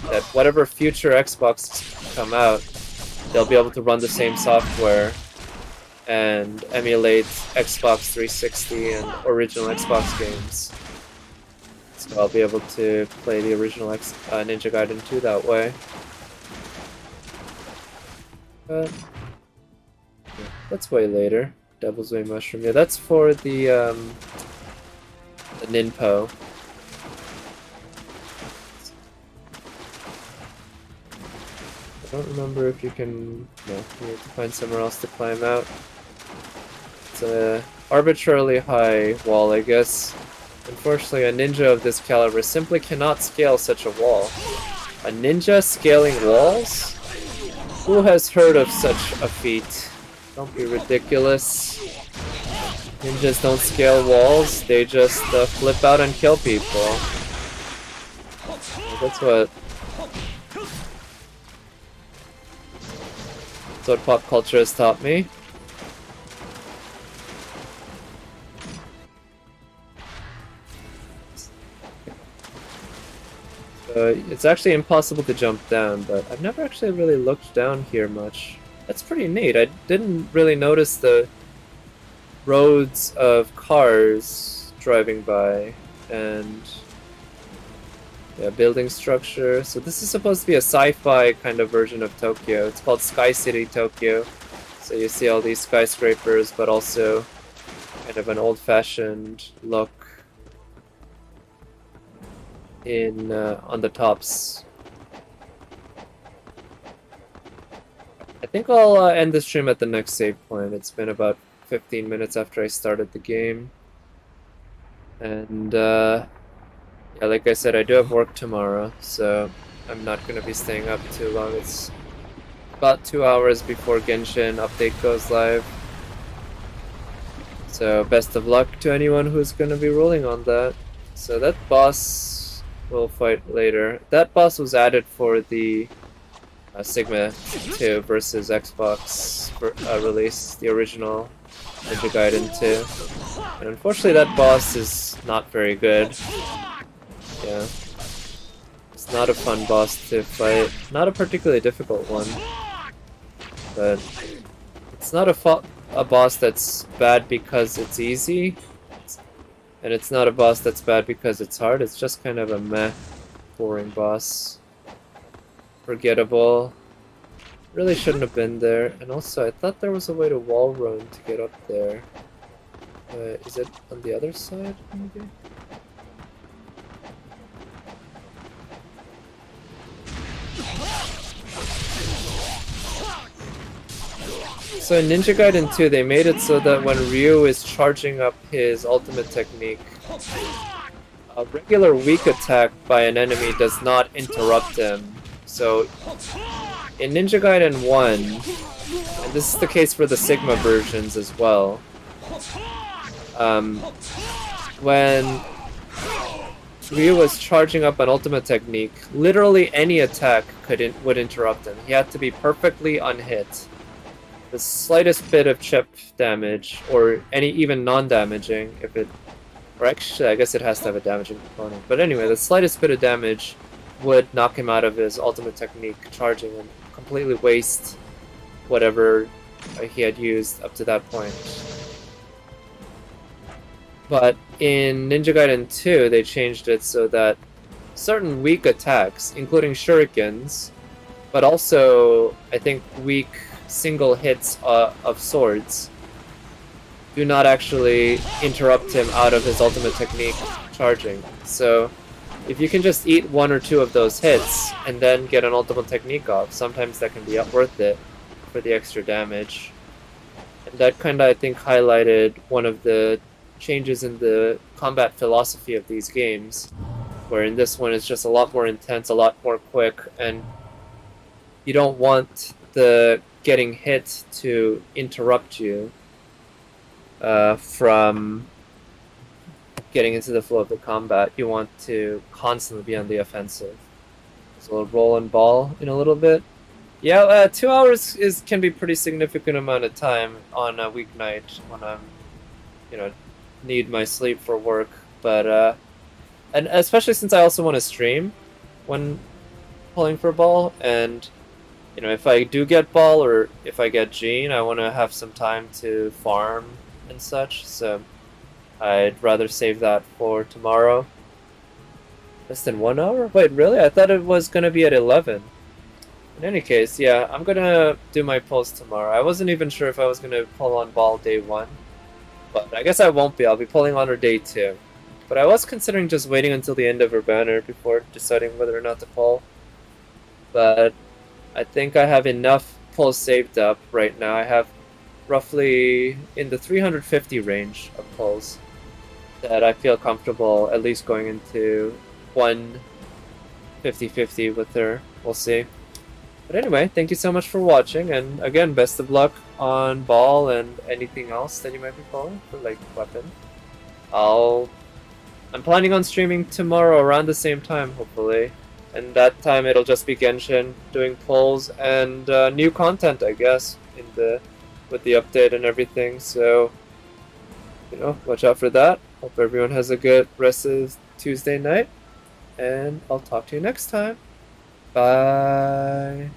That whatever future Xboxes come out, they'll be able to run the same software and emulate Xbox 360 and original Xbox games. So I'll be able to play the original Ninja Gaiden 2 that way. But yeah, that's way later. Devil's Way Mushroom. Yeah, that's for the Ninpo. I don't remember if you can... No, you need to find somewhere else to climb out. It's an arbitrarily high wall, I guess. Unfortunately, a ninja of this caliber simply cannot scale such a wall. A ninja scaling walls? Who has heard of such a feat? Don't be ridiculous. Ninjas don't scale walls, they just flip out and kill people. That's what pop culture has taught me. It's actually impossible to jump down, but I've never actually really looked down here much. That's pretty neat. I didn't really notice the roads of cars driving by and yeah, building structure. So this is supposed to be a sci-fi kind of version of Tokyo. It's called Sky City Tokyo. So you see all these skyscrapers, but also kind of an old-fashioned look in on the tops. I think I'll end the stream at the next save point. It's been about 15 minutes after I started the game. And yeah, like I said, I do have work tomorrow, so I'm not going to be staying up too long. It's about 2 hours before Genshin update goes live. So best of luck to anyone who's going to be rolling on that. So that boss we'll fight later. That boss was added for the Sigma 2 versus Xbox release, the original Ninja Gaiden 2. And unfortunately that boss is not very good. Yeah. It's not a fun boss to fight. Not a particularly difficult one. But it's not a boss that's bad because it's easy. And it's not a boss that's bad because it's hard. It's just kind of a meh, boring boss. Forgettable. Really shouldn't have been there. And also, I thought there was a way to wall run to get up there. Is it on the other side, maybe? So in Ninja Gaiden 2, they made it so that when Ryu is charging up his ultimate technique, a regular weak attack by an enemy does not interrupt him. So in Ninja Gaiden 1, and this is the case for the Sigma versions as well, when Ryu was charging up an ultimate technique, literally any attack would interrupt him. He had to be perfectly unhit. The slightest bit of chip damage, or any even non-damaging, if it, or actually I guess it has to have a damaging component. But anyway, the slightest bit of damage would knock him out of his ultimate technique charging and completely waste whatever he had used up to that point. But in Ninja Gaiden 2, they changed it so that certain weak attacks, including shurikens, but also, I think, weak single hits of swords, do not actually interrupt him out of his ultimate technique charging. So, if you can just eat one or two of those hits, and then get an ultimate technique off, sometimes that can be worth it for the extra damage. And that kinda, I think, highlighted one of the changes in the combat philosophy of these games, where in this one it's just a lot more intense, a lot more quick, and you don't want the getting hit to interrupt you from getting into the flow of the combat. You want to constantly be on the offensive. So we'll roll and ball in a little bit. Yeah, 2 hours can be pretty significant amount of time on a weeknight when I'm, need my sleep for work. But and especially since I also want to stream when pulling for ball, and if I do get ball or if I get Gene, I want to have some time to farm and such. So I'd rather save that for tomorrow. Less than 1 hour? Wait, really? I thought it was gonna be at 11. In any case, yeah, I'm gonna do my pulls tomorrow. I wasn't even sure if I was gonna pull on ball day 1. But I guess I won't be. I'll be pulling on her day 2. But I was considering just waiting until the end of her banner before deciding whether or not to pull. But I think I have enough pulls saved up right now. I have roughly in the 350 range of pulls that I feel comfortable at least going into one 50-50 with her. We'll see. But anyway, thank you so much for watching, and again, best of luck on ball and anything else that you might be pulling for like weapon. I'm planning on streaming tomorrow around the same time, hopefully. And that time it'll just be Genshin doing pulls and new content, I guess, with the update and everything. So, watch out for that. Hope everyone has a good rest of Tuesday night, and I'll talk to you next time. Bye.